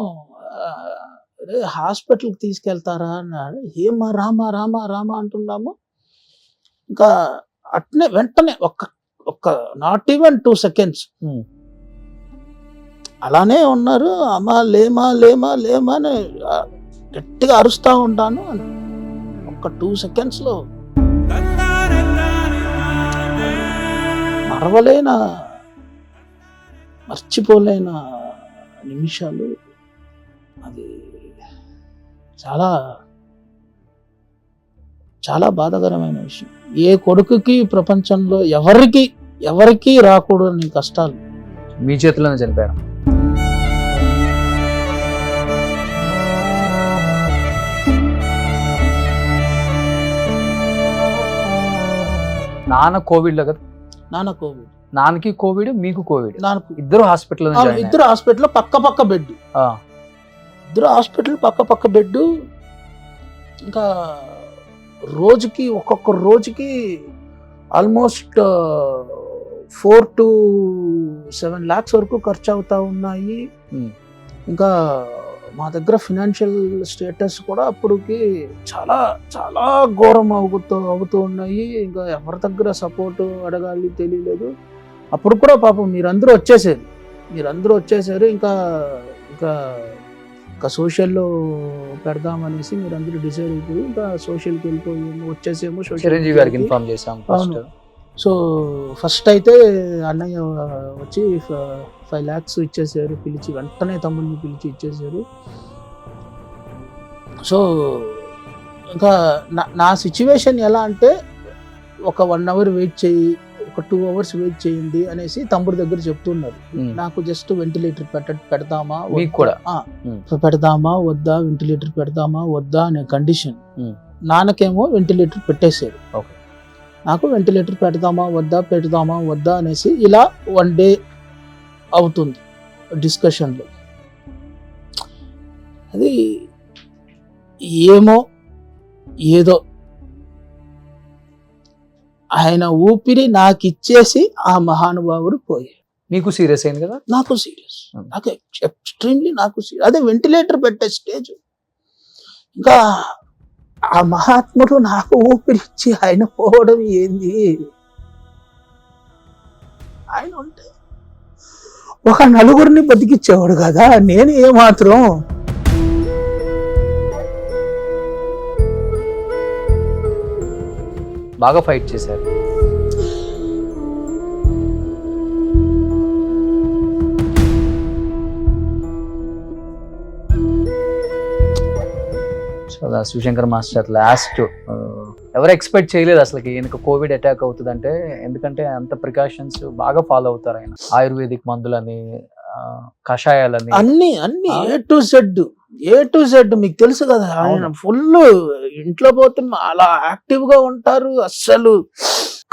హాస్పిటల్కి తీసుకెళ్తారా అన్నాడు. ఏమా రామా అంటున్నాము. ఇంకా అట్నే వెంటనే ఒక్క నాట్ ఈవెన్ 2 seconds అలానే ఉన్నారు. అమ్మ లేమా అని గట్టిగా అరుస్తూ ఉంటాను. ఒక్క 2 seconds లో మర్చిపోలేన నిమిషాలు. అది చాలా చాలా బాధాకరమైన విషయం. ఏ కొడుకుకి ప్రపంచంలో ఎవరికి రాకూడని కష్టాలు మీ చేతిలోనే చనిపోయారు. నాన్న కోవిడ్ లో కదా. నాన్నకి కోవిడ్, మీకు కోవిడ్. ఇద్దరు హాస్పిటల్ పక్క బెడ్. ఇద్దరు హాస్పిటల్ పక్క బెడ్. ఇంకా రోజుకి ఒక్కొక్క రోజుకి ఆల్మోస్ట్ 4 to 7 lakhs వరకు ఖర్చు అవుతా ఉన్నాయి. ఇంకా మా దగ్గర ఫినాన్షియల్ స్టేటస్ కూడా అప్పటికి చాలా చాలా ఘోరం అవుతూ ఉన్నాయి. ఇంకా ఎవరి దగ్గర సపోర్ట్ అడగాలి తెలియలేదు. అప్పుడు కూడా పాపం మీరందరూ వచ్చేసారు. ఇంకా సోషల్లో పెడదామనేసి మీరందరూ డిసైడ్ అయిపోయి ఇంకా సోషల్కి వచ్చేసేమో. చిరంజీవి గారికి ఇన్ఫార్మ్ చేశాం. సో ఫస్ట్ అయితే అన్నయ్య వచ్చి 5 lakhs ఇచ్చేసారు. వెంటనే తమ్ముడిని పిలిచి ఇచ్చేసారు. సో ఇంకా నా సిచ్యువేషన్ ఎలా అంటే ఒక 1 hour వెయిట్ చేయి, ఒక 2 hours వెయిట్ చేయండి అనేసి తమ్ముడు దగ్గర చెప్తున్నారు. నాకు జస్ట్ వెంటిలేటర్ పెడదామా మీకు కూడా పెడదామా వద్దా, వెంటిలేటర్ పెడదామా వద్దా అనే కండిషన్. నాన్నకేమో వెంటిలేటర్ పెట్టేశారు. నాకు వెంటిలేటర్ పెడదామా వద్దా అనేసి ఇలా 1 day అవుతుంది డిస్కషన్లో. అది ఏదో ఆయన ఊపిరి నాకు ఇచ్చేసి ఆ మహానుభావుడు పోయాడు. మీకు సీరియస్ అయింది కదా? నాకు సీరియస్, నాకు ఎక్స్ట్రీమ్లీ నాకు సీరియస్. అదే వెంటిలేటర్ పెట్టే స్టేజ్. ఇంకా ఆ మహాత్ముడు నాకు ఊపిరిచ్చి ఆయన పోవడం ఏంది? ఆయన ఉంటే ఒక 4 బతికిచ్చేవాడు కదా, నేను ఏమాత్రం. బాగా ఫైట్ చేశారు. శివశంకర్ మాస్టర్ లాస్ట్ ఎవరు ఎక్స్పెక్ట్ చేయలేదు అసలు ఈయనకు కోవిడ్ అటాక్ అవుతుందంటే. ఎందుకంటే అంత ప్రికాషన్స్ బాగా ఫాలో అవుతారు ఆయన. ఆయుర్వేదిక్ మందులని, కషాయాలని, అన్ని ఏ టు జెడ్ మీకు తెలుసు కదా. ఆయన ఫుల్ ఇంట్లో పోతే అలా యాక్టివ్ గా ఉంటారు. అస్సలు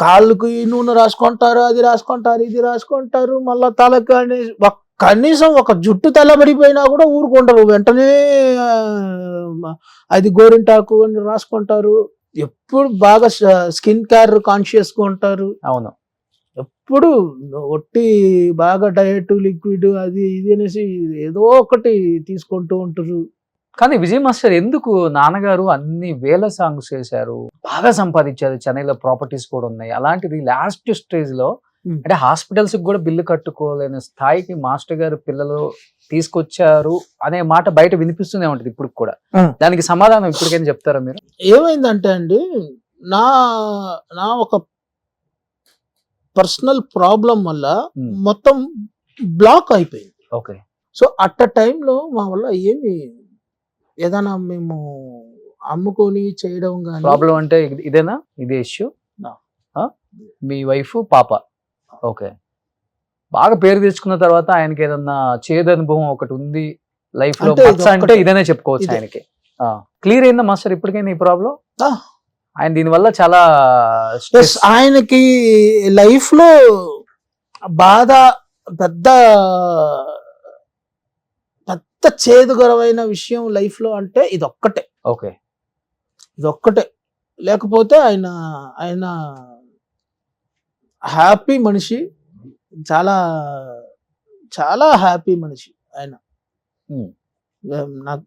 కాళ్ళకు ఈ నూనె రాసుకుంటారు, అది రాసుకుంటారు, ఇది రాసుకుంటారు. మళ్ళా తలకు కనీసం ఒక జుట్టు తెల్లబడిపోయినా కూడా ఊరుకుంటారు, వెంటనే అది గోరింటాకు అని రాసుకుంటారు. ఎప్పుడు బాగా స్కిన్ కేర్ కాన్షియస్ గా ఉంటారు. అవును, ఎప్పుడు ఒట్టి బాగా డయట్, లిక్విడ్, అది ఇది అనేసి ఏదో ఒకటి తీసుకుంటూ ఉంటారు. కానీ విజయ్ మాస్టర్ ఎందుకు నాన్నగారు అన్ని వేల సాంగ్స్ చేశారు, బాగా సంపాదించారు, చెన్నైలో ప్రాపర్టీస్ కూడా ఉన్నాయి. అలాంటిది లాస్ట్ స్టేజ్ లో అంటే హాస్పిటల్స్ కూడా బిల్లు కట్టుకోలేని స్థాయికి మాస్టర్ గారు పిల్లలు తీసుకొచ్చారు అనే మాట బయట వినిపిస్తూనే ఉంటుంది ఇప్పుడు కూడా. దానికి సమాధానం ఇప్పటికైనా చెప్తారా మీరు? ఏమైందంటే అండి, నా ఒక పర్సనల్ ప్రాబ్లం వల్ల మొత్తం బ్లాక్ అయిపోయింది. ఓకే. సో అట్ టైంలో మా వల్ల ఏదైనా మేము అమ్ముకొని చేయడం కానీ. ప్రాబ్లం అంటే ఇదేనా? ఇదే ఇష్యూ? మీ వైఫ్, పాప. ఓకే. బాగా పేరు తెచ్చుకున్న తర్వాత ఆయనకి ఏదన్నా చేదు అనుభవం ఒకటి ఉంది లైఫ్ లో అంటే ఇదేనే చెప్పుకోవచ్చు ఆయనకి. క్లియర్ అయిందా మాస్టర్ ఇప్పటికైనా ఈ ప్రాబ్లం? ఆయన దీనివల్ల చాలా ఆయనకి లైఫ్ లో బాధ పెద్ద చేదుకరమైన విషయం లైఫ్ లో అంటే ఇదొక్కటే. ఓకే, ఇదొక్కటే. లేకపోతే ఆయన హ్యాపీ మనిషి, చాలా చాలా హ్యాపీ మనిషి ఆయన. నాకు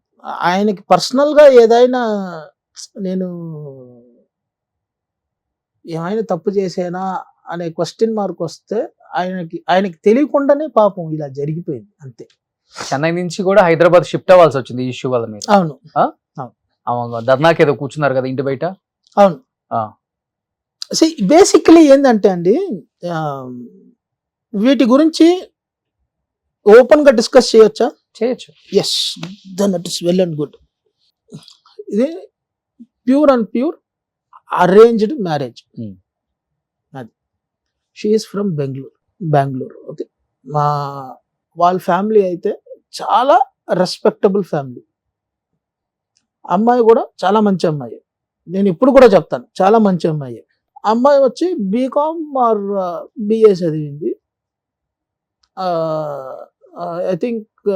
ఆయనకి పర్సనల్ గా ఏదైనా నేను ఏమైనా తప్పు చేసానా అనే క్వశ్చన్ మార్క్ వస్తే ఆయనకి తెలియకుండానే పాపం ఇలా జరిగిపోయింది అంతే. చెన్నై నుంచి కూడా హైదరాబాద్ షిఫ్ట్ అవ్వాల్సి వచ్చింది ఈ ఇష్యూ వల్ల మీరు? అవును. ధర్నాకి ఏదో కూర్చున్నారు కదా ఇంటి బయట? అవును. బేసిక్లీ ఏంటంటే అండి, వీటి గురించి ఓపెన్ గా డిస్కస్ చేయొచ్చా? చేయొచ్చు. Yes, then it is well and good. ఇది pure and pure arranged marriage. అది she is from Bengaluru. Okay. వాళ్ళ ఫ్యామిలీ అయితే చాలా రెస్పెక్టబుల్ ఫ్యామిలీ. అమ్మాయి కూడా చాలా మంచి అమ్మాయి. నేను ఇప్పుడు కూడా చెప్తాను, చాలా మంచి అమ్మాయి. అమ్మాయి వచ్చి బీకామ్ ఆర్ బిఏ చదివింది. ఐ థింక్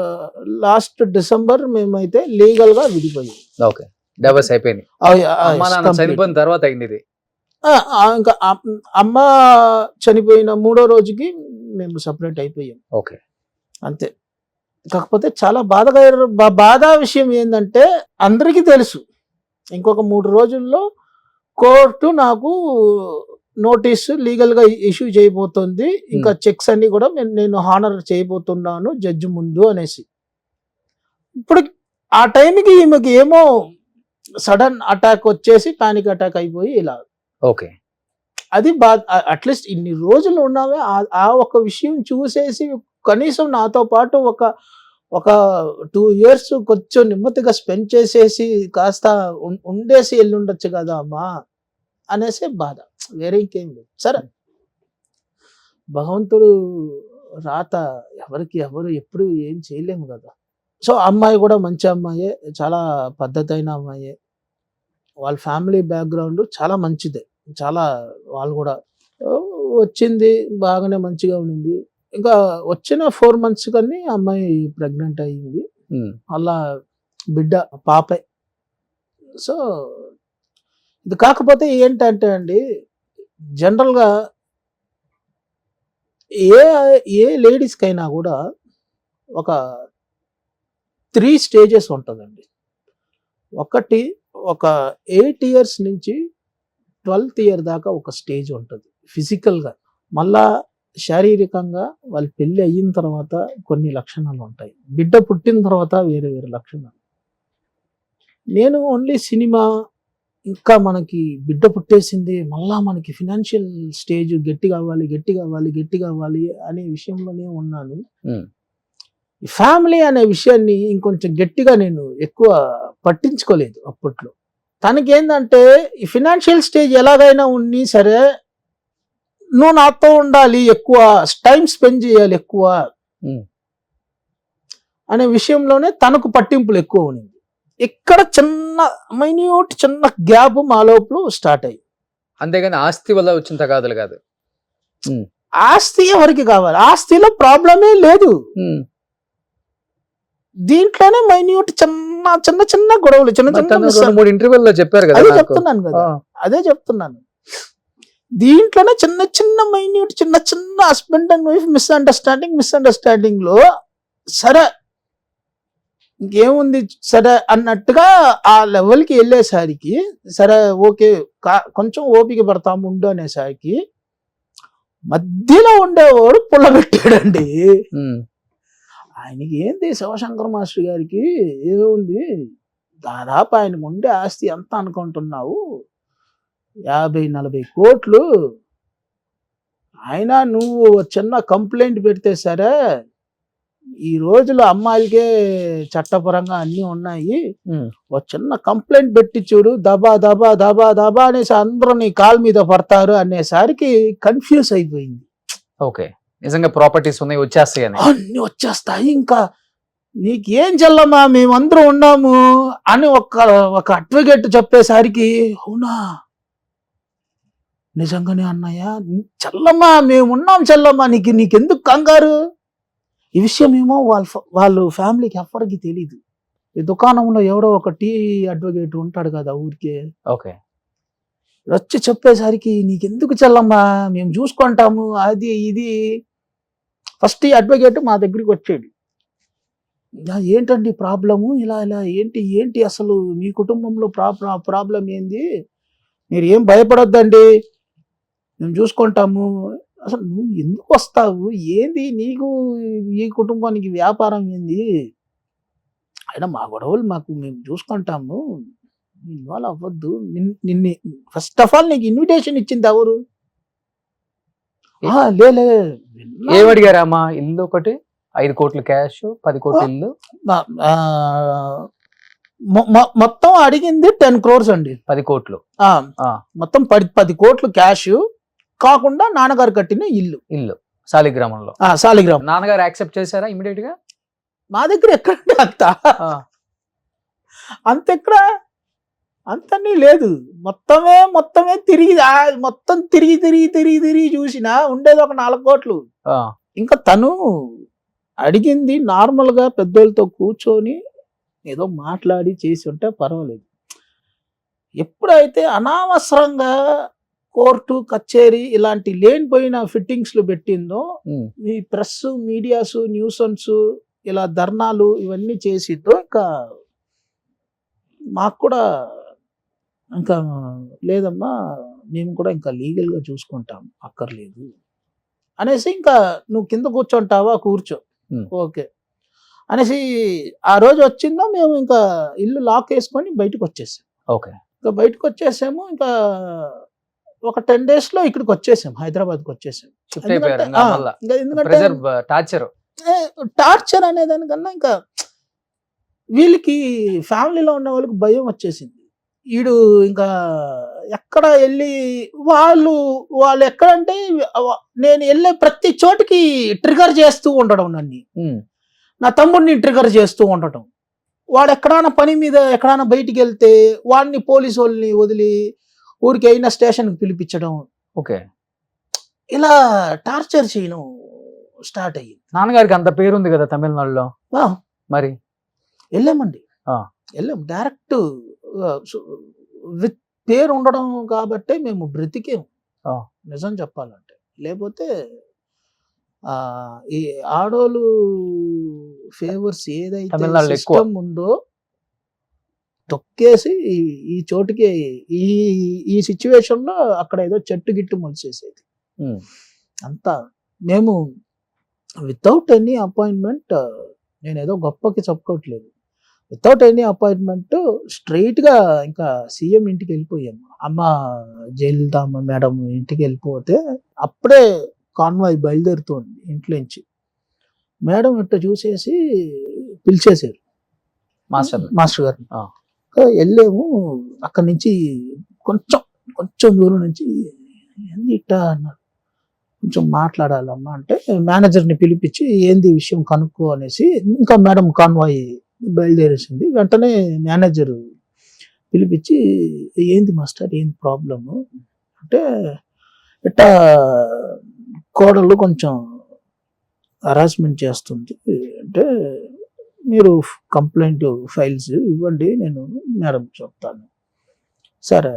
లాస్ట్ డిసెంబర్ మేమైతే లీగల్ గా విడిపోయాం. ఓకే, డైవర్స్ అయిపోయింది. చనిపోయిన తర్వాత అయింది. ఇంకా అమ్మ చనిపోయిన 3వ రోజుకి మేము సపరేట్ అయిపోయాం. ఓకే, అంతే. కాకపోతే చాలా బాధ విషయం ఏంటంటే, అందరికీ తెలుసు ఇంకొక 3 రోజుల్లో కోర్టు నాకు నోటీసు లీగల్ గా ఇష్యూ చేయబోతుంది. ఇంకా చెక్స్ అన్ని కూడా నేను హానర్ చేయబోతున్నాను జడ్జి ముందు అనేసి. ఇప్పుడు ఆ టైంకి ఈమెకి ఏమో సడన్ అటాక్ వచ్చేసి పానిక్ అటాక్ అయిపోయి ఇలా. ఓకే. అది అట్లీస్ట్ ఇన్ని రోజులు ఉన్నామే ఆ ఒక విషయం చూసేసి కనీసం నాతో పాటు ఒక 2 years కొంచెం నెమ్మదిగా స్పెండ్ చేసేసి కాస్త ఉండేసి వెళ్ళి ఉండొచ్చు కదా అమ్మా అనేసి బాధ, వేరే ఇంకేం లేదు. సరే, భగవంతుడు రాత ఎవరు ఎప్పుడు ఏం చేయలేము కదా. సో అమ్మాయి కూడా మంచి అమ్మాయే, చాలా పద్ధతి అయిన అమ్మాయే, వాళ్ళ ఫ్యామిలీ బ్యాక్గ్రౌండ్ చాలా మంచిదే, చాలా వాళ్ళు కూడా వచ్చింది బాగానే మంచిగా ఉండింది. ఇంకా వచ్చిన 4 months కానీ అమ్మాయి ప్రెగ్నెంట్ అయ్యింది. అలా బిడ్డ పాపే. సో ఇది కాకపోతే ఏంటంటే అండి, జనరల్గా ఏ లేడీస్కైనా కూడా ఒక 3 stages ఉంటుందండి. ఒకటి, ఒక 8 years నుంచి 12th year దాకా ఒక స్టేజ్ ఉంటుంది ఫిజికల్గా. మళ్ళా శారీరకంగా వాళ్ళు పెళ్ళి అయిన తర్వాత కొన్ని లక్షణాలు ఉంటాయి, బిడ్డ పుట్టిన తర్వాత వేరే వేరే లక్షణాలు. నేను ఓన్లీ సినిమా, ఇంకా మనకి బిడ్డ పుట్టేసింది, మళ్ళా మనకి ఫినాన్షియల్ స్టేజ్ గట్టి కావాలి అనే విషయంలోనే ఉన్నాను. ఫ్యామిలీ అనే విషయాన్ని ఇంకొంచెం గట్టిగా నేను ఎక్కువ పట్టించుకోలేదు అప్పట్లో. తనకేందంటే ఈ ఫినాన్షియల్ స్టేజ్ ఎలాగైనా ఉన్ని సరే, నువ్వు నాతో ఉండాలి, ఎక్కువ టైం స్పెండ్ చేయాలి ఎక్కువ అనే విషయంలోనే తనకు పట్టింపులు ఎక్కువ ఉంది. ఇక్కడ చిన్న గ్యాప్ మా లోపల స్టార్ట్ అయ్యి, అంతేగాని ఆస్తి వల్ల వచ్చిన తగాదులు కాదు. ఆస్తి ఎవరికి కావాలి, ఆస్తిలో ప్రాబ్లమే లేదు, దీంట్లోనే మైన్యూట్ చిన్న గొడవలు, చిన్న ఇంటర్వ్యూలో చెప్పారు కదా. అదే చెప్తున్నాను. దీంట్లోనే చిన్న మైన్యూట్ చిన్న హస్బెండ్ అండ్ వైఫ్ మిస్అండర్స్టాండింగ్ లో సరే ఇంకేముంది సరే అన్నట్టుగా ఆ లెవెల్కి వెళ్ళేసరికి, సరే ఓకే కొంచెం ఓపిక పడతాము ఉండు అనేసరికి మధ్యలో ఉండేవాడు పుల్లబెట్టాడండి. ఆయనకి ఏంది, శివశంకర్ మాస్టర్ గారికి ఏముంది, దాదాపు ఆయనకు ఉండే ఆస్తి ఎంత అనుకుంటున్నావు, 50-40 కోట్లు. అయినా నువ్వు చిన్న కంప్లైంట్ పెడితే సరే, ఈ రోజులో అమ్మాయిలకే చట్టపరంగా అన్నీ ఉన్నాయి, ఒక చిన్న కంప్లైంట్ పెట్టి చూడు, దబా అనేసి అందరూ నీ కాలు మీద పడతారు అనేసరికి కన్ఫ్యూజ్ అయిపోయింది. ఓకే, నిజంగా ప్రాపర్టీస్ ఉన్నాయి, వచ్చేస్తాయి అన్ని వచ్చేస్తాయి, ఇంకా నీకేం చెల్లమ్మా మేమందరం ఉన్నాము అని ఒక అడ్వకేట్ చెప్పేసరికి, అవునా నిజంగానే అన్నయ్య, చెల్లమ్మా మేమున్నాం చెల్లమ్మా, నీకెందుకు కంగారు. ఈ విషయం ఏమో వాళ్ళు ఫ్యామిలీకి ఎవ్వరికి తెలీదు. ఈ దుకాణంలో ఎవడో ఒక టీ అడ్వకేట్ ఉంటాడు కదా ఊరికే, ఓకే, వచ్చి చెప్పేసరికి నీకెందుకు చెల్లమ్మా మేము చూసుకుంటాము అది ఇది. ఫస్ట్ ఈ అడ్వకేట్ మా దగ్గరికి వచ్చాడు, ఏంటండి ప్రాబ్లము, ఇలా ఏంటి అసలు మీ కుటుంబంలో ప్రాబ్లం ఏంది, మీరు ఏం భయపడొద్దండి మేము చూసుకుంటాము, అసలు నువ్వు ఎందుకు వస్తావు, ఏంది నీకు ఈ కుటుంబానికి వ్యాపారం ఏంది, అయినా మా గొడవలు మేము చూసుకుంటాము, ఇన్వాల్వ్ అవ్వద్దు. నిన్ను ఫస్ట్ ఆఫ్ ఆల్ నీకు ఇన్విటేషన్ ఇచ్చింది ఎవరు, ఏమడిగారమ్మా, ఇల్లు ఒకటి 5 కోట్లు క్యాష్, 10 కోట్ల ఇల్లు, మొత్తం అడిగింది 10 crores అండి. 10 కోట్లు మొత్తం 10 కోట్లు క్యాష్ కాకుండా నాన్నగారు కట్టిన ఇల్లు శాలిగ్రామంలో. శాలిగ్రామం నాన్నగారు యాక్సెప్ట్ చేశారా ఇమీడియట్ గా? మా దగ్గర ఎక్కడండి అంతెక్కడ, అంతన్నీ లేదు, మొత్తమే తిరిగి చూసినా ఉండేది ఒక 4 కోట్లు. ఇంకా తను అడిగింది నార్మల్ గా పెద్దోళ్ళతో కూర్చొని ఏదో మాట్లాడి చేసి ఉంటే పర్వాలేదు. ఎప్పుడైతే అనవసరంగా కోర్టు కచేరీ ఇలాంటి లేనిపోయిన ఫిట్టింగ్స్లు పెట్టిందో, ఈ ప్రెస్ మీడియాస్ న్యూసన్స్ ఇలా ధర్నాలు ఇవన్నీ చేసిద్దో, ఇంకా మాకు కూడా ఇంకా లేదమ్మా మేము కూడా ఇంకా లీగల్గా చూసుకుంటాం అక్కర్లేదు అనేసి, ఇంకా నువ్వు కింద కూర్చోంటావా కూర్చో ఓకే అనేసి ఆ రోజు వచ్చిందో మేము ఇంకా ఇల్లు లాక్ వేసుకొని బయటకు వచ్చేసాం. ఓకే, ఇంకా బయటకు వచ్చేసాము. ఇంకా ఒక 10 days లో ఇక్కడికి వచ్చేసాం, హైదరాబాద్కి వచ్చేసాం. ఎందుకంటే టార్చర్ అనేదానికన్నా ఇంకా వీళ్ళకి ఫ్యామిలీలో ఉన్న వాళ్ళకి భయం వచ్చేసింది. వీడు ఇంకా ఎక్కడ వెళ్ళి వాళ్ళు ఎక్కడంటే నేను వెళ్ళే ప్రతి చోటికి ట్రిగర్ చేస్తూ ఉండడం నన్ను, నా తమ్ముడిని ట్రిగర్ చేస్తూ ఉండటం. వాడు ఎక్కడైనా పని మీద ఎక్కడైనా బయటికి వెళ్తే వాడిని పోలీసు వాళ్ళని వదిలి ఊరికి అయినా స్టేషన్కి పిలిపించడం. ఓకే, ఇలా టార్చర్ చేయడం స్టార్ట్ అయ్యింది. నాన్నగారికి అంత పేరుంది కదా తమిళనాడులో, మరి వెళ్ళామండి, ఆ. వెళ్ళాం డైరెక్ట్. విత్ పేరు ఉండడం కాబట్టి మేము బ్రతికేము, ఆ. నిజం చెప్పాలంటే. లేకపోతే ఈ ఆడోళ్ళు ఫేవర్స్ ఏదైతే తమిళనాడులో ఎక్కువ. సిస్టమ్ ఉందో తొక్కేసి ఈ చోటుకి ఈ సిచ్యువేషన్ లో అక్కడ ఏదో చెట్టు గిట్టు మొలిసేసేది అంతా. మేము వితౌట్ ఎనీ అపాయింట్మెంట్, నేను ఏదో గొప్పకి చెప్పుకోవట్లేదు, వితౌట్ ఎనీ అపాయింట్మెంట్ స్ట్రైట్ గా ఇంకా సీఎం ఇంటికి వెళ్ళిపోయాము. అమ్మ జయలలితమ్మ మేడం ఇంటికి వెళ్ళిపోతే అప్పుడే కాన్వాయ్ బయలుదేరుతోంది ఇంట్లో నుంచి. మేడం ఇట్ట చూసేసి పిలిచేశారు మాస్టర్ గారిని. వెళ్ళాము. అక్కడి నుంచి కొంచెం దూరం నుంచి ఏంది ఇట్ట అన్నారు, కొంచెం మాట్లాడాలమ్మా అంటే మేనేజర్ని పిలిపించి ఏంది విషయం కనుక్కో అనేసి, ఇంకా మేడం కాన్వాయ్ బయలుదేరేసింది. వెంటనే మేనేజర్ పిలిపించి ఏంది మాస్టర్ ఏంది ప్రాబ్లము అంటే, ఇట్లా కోడళ్ళు కొంచెం హరాస్మెంట్ చేస్తుంది అంటే మీరు కంప్లైంట్ ఫైల్స్ ఇవ్వండి, నేను మేడం చెప్తాను. సరే,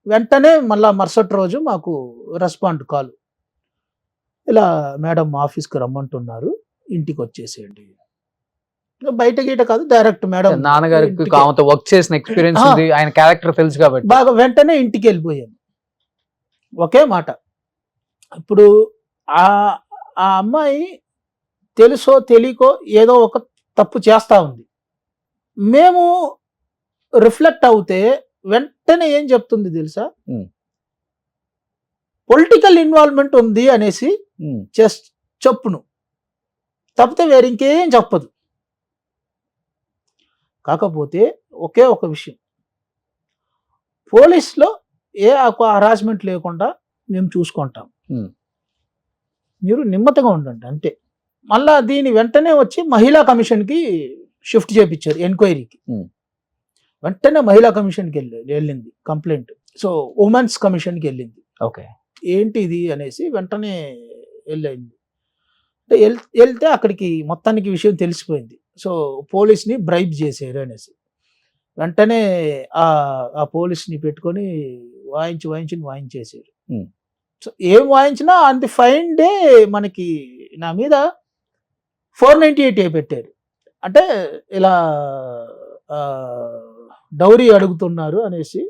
వెంటనే మళ్ళా మరుసటి రోజు మాకు రెస్పాండ్ కాల్, ఇలా మేడం ఆఫీస్కి రమ్మంటున్నారు, ఇంటికి వచ్చేసేయండి. బయట గీట కాదు, డైరెక్ట్ మేడం నాన్నగారికి వర్క్ చేసిన ఎక్స్పీరియన్స్ ఉంది, ఆయన క్యారెక్టర్ తెలుసు కాబట్టి బాగా. వెంటనే ఇంటికి వెళ్ళిపోయాను. ఒకే మాట, ఇప్పుడు ఆ అమ్మాయి తెలుసో తెలియకో ఏదో ఒక తప్పు చేస్తా ఉంది. మేము రిఫ్లెక్ట్ అవుతే వెంటనే ఏం చెప్తుంది తెలుసా, పొలిటికల్ ఇన్వాల్వ్మెంట్ ఉంది అనేసి చెప్పును, తప్పితే వేరే ఇంకేం చెప్పదు. కాకపోతే ఒకే ఒక విషయం, పోలీస్లో ఏ హరాస్మెంట్ లేకుండా మేము చూసుకుంటాం, మీరు నిమ్మతంగా ఉండండి అంతే. మళ్ళా దీని వెంటనే వచ్చి మహిళా కమిషన్కి షిఫ్ట్ చేయించారు ఎంక్వైరీకి. వెంటనే మహిళా కమిషన్కి వెళ్ళింది కంప్లైంట్. సో ఉమెన్స్ కమిషన్కి వెళ్ళింది. ఓకే, ఏంటి ఇది అనేసి వెంటనే వెళ్ళింది. వెళ్తే అక్కడికి మొత్తానికి విషయం తెలిసిపోయింది. సో పోలీస్ని బ్రైబ్ చేశారు అనేసి వెంటనే ఆ పోలీస్ని పెట్టుకొని వాయించేసారు. సో ఏం వాయించినా ఆన్ ది ఫైన్ డే మనకి నా మీద 498 పెట్టారు. అంటే ఇలా డౌరీ అడుగుతున్నారు అనేసి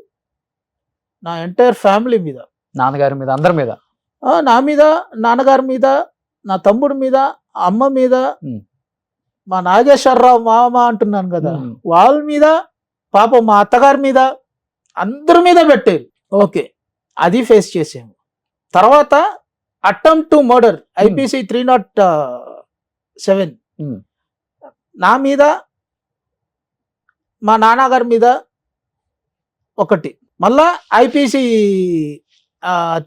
నా ఎంటైర్ ఫ్యామిలీ మీద, నాన్నగారి మీద, అందరి మీద, నా మీద, నాన్నగారి మీద, నా తమ్ముడి మీద, అమ్మ మీద, మా నాగేశ్వరరావు మామ అంటున్నాను కదా వాళ్ళ మీద, పాపం మా అత్తగారి మీద, అందరి మీద పెట్టారు. ఓకే, అది ఫేస్ చేసాము. తర్వాత అటెంప్ట్ టు మర్డర్ ఐపీసీ 307 నా మీద, మా నాన్నగారి మీద ఒకటి, మళ్ళా ఐపీసీ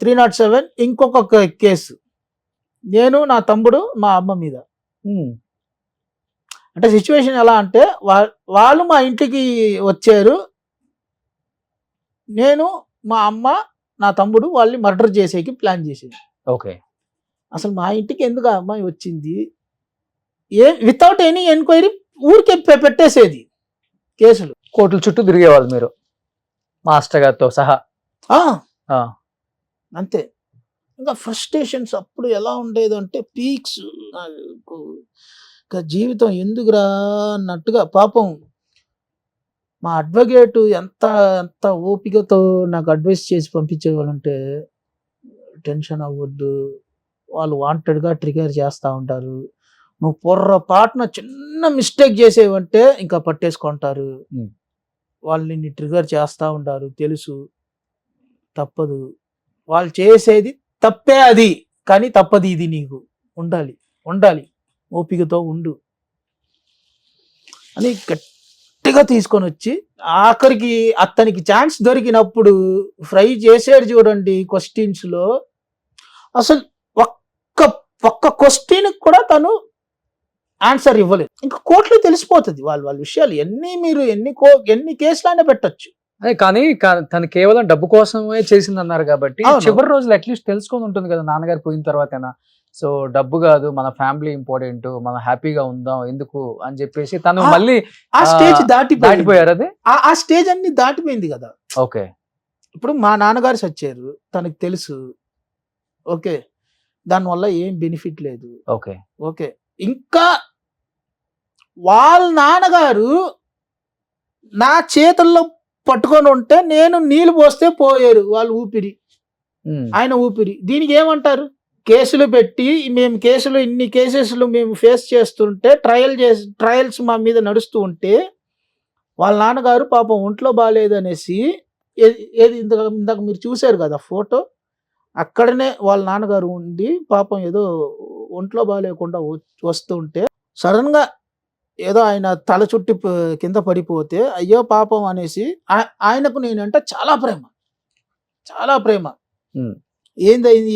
307 ఇంకొక కేసు, నేను, నా తమ్ముడు, మా అమ్మ మీద. అంటే సిచ్యువేషన్ ఎలా అంటే, వాళ్ళు మా ఇంటికి వచ్చారు, నేను, మా అమ్మ, నా తమ్ముడు వాళ్ళని మర్డర్ చేసేకి ప్లాన్ చేసేది. ఓకే, అసలు మా ఇంటికి ఎందుకు ఆ అమ్మాయి వచ్చింది, వితౌట్ ఎనీ ఎంక్వైరీ ఊరికే పెట్టేసేది కేసులు. కోర్టుల చుట్టూ తిరిగేవాళ్ళు మీరు మాస్టర్ గారితో సహా. అంతే. ఇంకా ఫ్రస్ట్రేషన్స్ అప్పుడు ఎలా ఉండేది అంటే పీక్స్, జీవితం ఎందుకురా అన్నట్టుగా. పాపం మా అడ్వకేట్ ఎంత ఓపికతో నాకు అడ్వైస్ చేసి పంపించేవాళ్ళంటే, టెన్షన్ అవ్వద్దు, వాళ్ళు వాంటెడ్గా ట్రిగర్ చేస్తూ ఉంటారు, నువ్వు పొర్రపాటున చిన్న మిస్టేక్ చేసేవంటే ఇంకా పట్టేసుకుంటారు, వాళ్ళు నిన్ను ట్రిగర్ చేస్తూ ఉంటారు, తెలుసు, తప్పదు, వాళ్ళు చేసేది తప్పే అది, కానీ తప్పది ఇది, నీకు ఉండాలి ఓపికతో ఉండు అని గట్టిగా తీసుకొని వచ్చి ఆఖరికి అతనికి ఛాన్స్ దొరికినప్పుడు ఫ్రై చేసాడు చూడండి క్వశ్చన్స్లో. అసలు ఒక్క క్వశ్చన్ కూడా తను ఆన్సర్ ఇవ్వలేదు. ఇంకా కోర్టులో తెలిసిపోతుంది వాళ్ళ విషయాలు మీరు ఎన్ని కేసులైనా పెట్టచ్చు. అదే కానీ తను కేవలం డబ్బు కోసమే చేసింది అన్నారు కాబట్టి అవును. చివరి రోజులు అట్లీస్ట్ తెలుసుకొని ఉంటుంది కదా నాన్నగారు పోయిన తర్వాతైనా. సో డబ్బు కాదు, మన ఫ్యామిలీ ఇంపార్టెంట్, మనం హ్యాపీగా ఉందాం ఎందుకు అని చెప్పేసి తను మళ్ళీ ఆ స్టేజ్ దాటిపోయారు. అదే ఆ స్టేజ్ అన్ని దాటిపోయింది కదా. ఓకే, ఇప్పుడు మా నాన్నగారు చచ్చారు, తనకు తెలుసు. ఓకే, దానివల్ల ఏం బెనిఫిట్ లేదు. ఓకే, ఓకే, ఇంకా వాళ్ళ నాన్నగారు నా చేతుల్లో పట్టుకొని ఉంటే నేను నీళ్ళు పోస్తే పోయారు వాళ్ళ ఊపిరి, ఆయన ఊపిరి. దీనికి ఏమంటారు? కేసులు పెట్టి మేము ఇన్ని కేసెస్లు మేము ఫేస్ చేస్తుంటే ట్రయల్స్ మా మీద నడుస్తూ ఉంటే వాళ్ళ నాన్నగారు పాపం ఒంట్లో బాగాలేదనేసి ఏది ఇందాక మీరు చూశారు కదా ఫోటో, అక్కడనే వాళ్ళ నాన్నగారు ఉండి పాపం ఏదో ఒంట్లో బాగాలేకుండా వస్తుంటే సడన్గా ఏదో ఆయన తల చుట్టి కింద పడిపోతే అయ్యో పాపం అనేసి ఆయనకు నేనంటే చాలా ప్రేమ.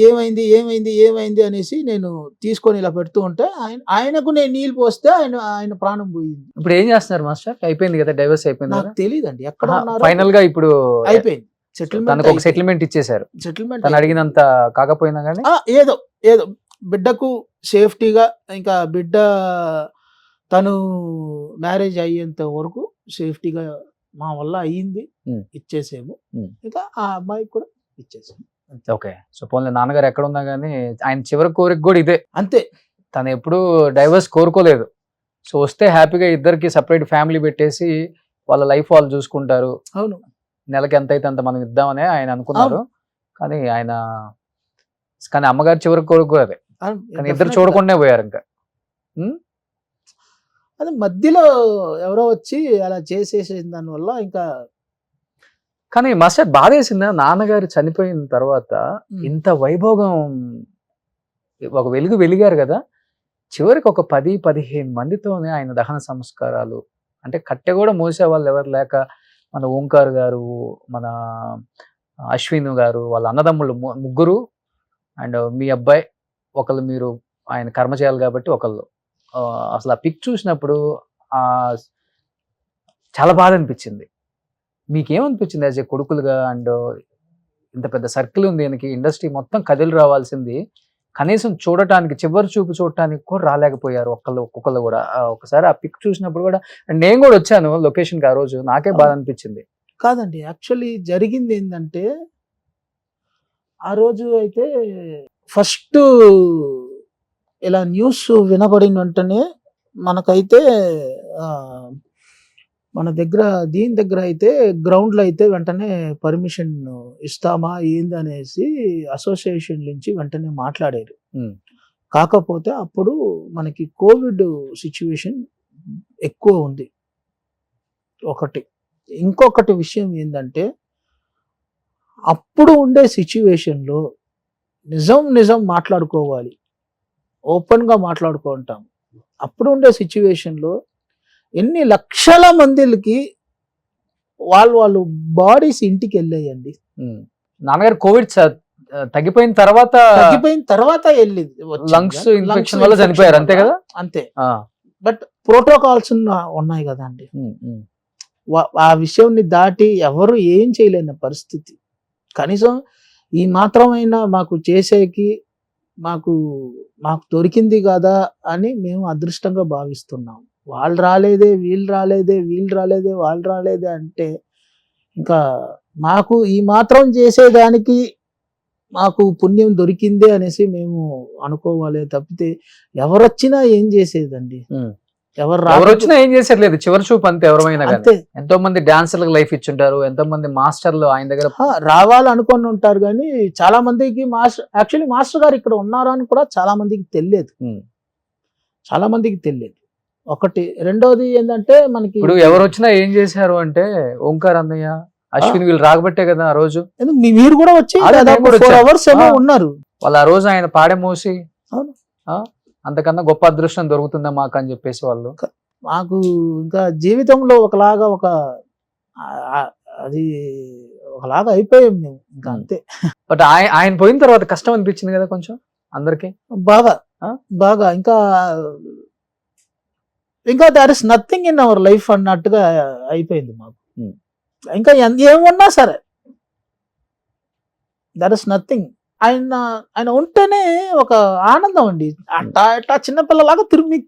ఏమైంది అనేసి నేను తీసుకొని ఇలా పెడుతూ ఉంటే ఆయనకు నేను నీళ్ళు పోస్తే ఆయన ప్రాణం పోయింది. ఇప్పుడు ఏం చేస్తున్నారు మాస్టర్? అయిపోయింది కదా, డైవర్స్ అయిపోయింది. నాకు తెలియదండి ఎక్కడ ఫైనల్ గా ఇప్పుడు అయిపోయింది. తనకు ఒక సెటిల్మెంట్ ఇచ్చేసారు. తను అడిగినంత కాకపోయినా కానీ ఏదో బిడ్డకు సేఫ్టీగా, ఇంకా బిడ్డ తను మ్యారేజ్ అయ్యేంత వరకు సేఫ్టీగా మా వల్ల అయ్యింది, ఇచ్చేసాము. ఇంకా ఆ అమ్మాయికి కూడా ఇచ్చేసాము. ఓకే, సో పోన్లే నాన్నగారు ఎక్కడ ఉన్నా కానీ ఆయన చివరి కోరిక కూడా ఇదే. అంతే, తను ఎప్పుడు డైవర్స్ కోరుకోలేదు. సో వస్తే హ్యాపీగా ఇద్దరికి సపరేట్ ఫ్యామిలీ పెట్టేసి వాళ్ళ లైఫ్ వాళ్ళు చూసుకుంటారు. అవును, నెలకి ఎంత అయితే అంత మనం ఇద్దామని ఆయన అనుకున్నారు. కానీ అమ్మగారు చివరికి కోరిక కూడా అదే. కానీ ఇద్దరు చూడకుండా పోయారు. ఇంకా అదే మధ్యలో ఎవరో వచ్చి అలా చేసేసిన దానివల్ల ఇంకా. కానీ మాస్టర్ బాధేసిందా నాన్నగారు చనిపోయిన తర్వాత ఇంత వైభోగం ఒక వెలిగారు కదా, చివరికి ఒక 10-15 మందితోనే ఆయన దహన సంస్కారాలు, అంటే కట్టె కూడా మోసే వాళ్ళు ఎవరు లేక మన ఓంకార్ గారు, మన అశ్విన్ గారు, వాళ్ళ అన్నదమ్ముళ్ళు ముగ్గురు అండ్ మీ అబ్బాయి ఒకళ్ళు, మీరు ఆయన కర్మ చేయాలి కాబట్టి ఒకళ్ళు. అసలు ఆ పిక్ చూసినప్పుడు చాలా బాధ అనిపించింది. మీకేమనిపించింది యాజ్ ఏ కొడుకులుగా? అండ్ ఇంత పెద్ద సర్కిల్ ఉంది ఈయనకి, ఇండస్ట్రీ మొత్తం కదిలి రావాల్సింది, కనీసం చూడటానికి చివరి చూపు చూడటానికి కూడా రాలేకపోయారు ఒక్కొక్కళ్ళు కూడా. ఒకసారి ఆ పిక్ చూసినప్పుడు కూడా నేను కూడా వచ్చాను లొకేషన్కి ఆ రోజు, నాకే బాధ అనిపించింది. కాదండి, యాక్చువల్లీ జరిగింది ఏంటంటే ఆ రోజు అయితే ఫస్ట్ ఇలా న్యూస్ వినబడిన వెంటనే మనకైతే మన దీని దగ్గర అయితే గ్రౌండ్లో అయితే వెంటనే పర్మిషన్ ఇస్తామా ఏంది అనేసి అసోసియేషన్ నుంచి వెంటనే మాట్లాడారు. కాకపోతే అప్పుడు మనకి కోవిడ్ సిచ్యువేషన్ ఎక్కువ ఉంది ఒకటి. ఇంకొకటి విషయం ఏంటంటే అప్పుడు ఉండే సిచ్యువేషన్లో నిజం మాట్లాడుకోవాలి, ఓపెన్గా మాట్లాడుకుంటాం. అప్పుడు ఉండే సిచ్యువేషన్లో ఎన్ని లక్షల మందికి వాళ్ళు బాడీస్ ఇంటికి వెళ్ళాయండి. నాన్నగారు కోవిడ్ తగ్గిపోయిన తర్వాత వెళ్ళింది, లంగ్స్ ఇన్ఫెక్షన్ వల్ల చనిపోయారు, అంతే కదా? అంతే. బట్ ప్రోటోకాల్స్ ఉన్నాయి కదా అండి, ఆ విషయాన్ని దాటి ఎవరు ఏం చేయలేని పరిస్థితి. కనీసం ఈ మాత్రమైనా మాకు చేసేకి మాకు దొరికింది కదా అని మేము అదృష్టంగా భావిస్తున్నాం. వాళ్ళు రాలేదే వాళ్ళు రాలేదే అంటే ఇంకా మాకు ఈ మాత్రం చేసేదానికి మాకు పుణ్యం దొరికిందే అనేసి మేము అనుకోవాలి తప్పితే ఎవరొచ్చినా ఏం చేసేదండి, ఎవరు వచ్చినా ఏం చేసేది చివరి చూపు అంతే. ఎవరైనా ఎంతో మంది డాన్సర్లకు లైఫ్ ఇచ్చుంటారు, ఎంతో మంది మాస్టర్లు ఆయన దగ్గర రావాలనుకొని ఉంటారు. కానీ చాలా మందికి మాస్టర్ గారు ఇక్కడ ఉన్నారా అని కూడా చాలా మందికి తెలియదు. ఒకటి. రెండోది ఏంటంటే మనకి ఇప్పుడు ఎవరు వచ్చినా ఏం చేశారు అంటే ఓంకార్ అన్నయ్య, అశ్విన్ వీళ్ళు రాకపోతే కదా ఆ రోజు. మీరు కూడా వచ్చి 4 hours ఏమో ఉన్నారు వాళ్ళు. ఆ రోజు ఆయన పాడే మోసి అంతకన్నా గొప్ప అదృష్టం దొరుకుతుందా మాకు అని చెప్పేసి వాళ్ళు. మాకు ఇంకా జీవితంలో ఒకలాగా ఒక అది ఒకలాగా అయిపోయాం మేము ఇంకా అంతే. బట్ ఆయన పోయిన తర్వాత కష్టం అనిపించింది కదా కొంచెం అందరికి. బాగా బాగా ఇంకా there is nothing in our life అన్నట్టుగా అయిపోయింది మాకు. ఇంకా ఏమున్నా సరే దర్ ఇస్ నథింగ్. ఆయన ఉంటేనే ఒక ఆనందం అండి. అట్టా చిన్నపిల్లలాగా మీకు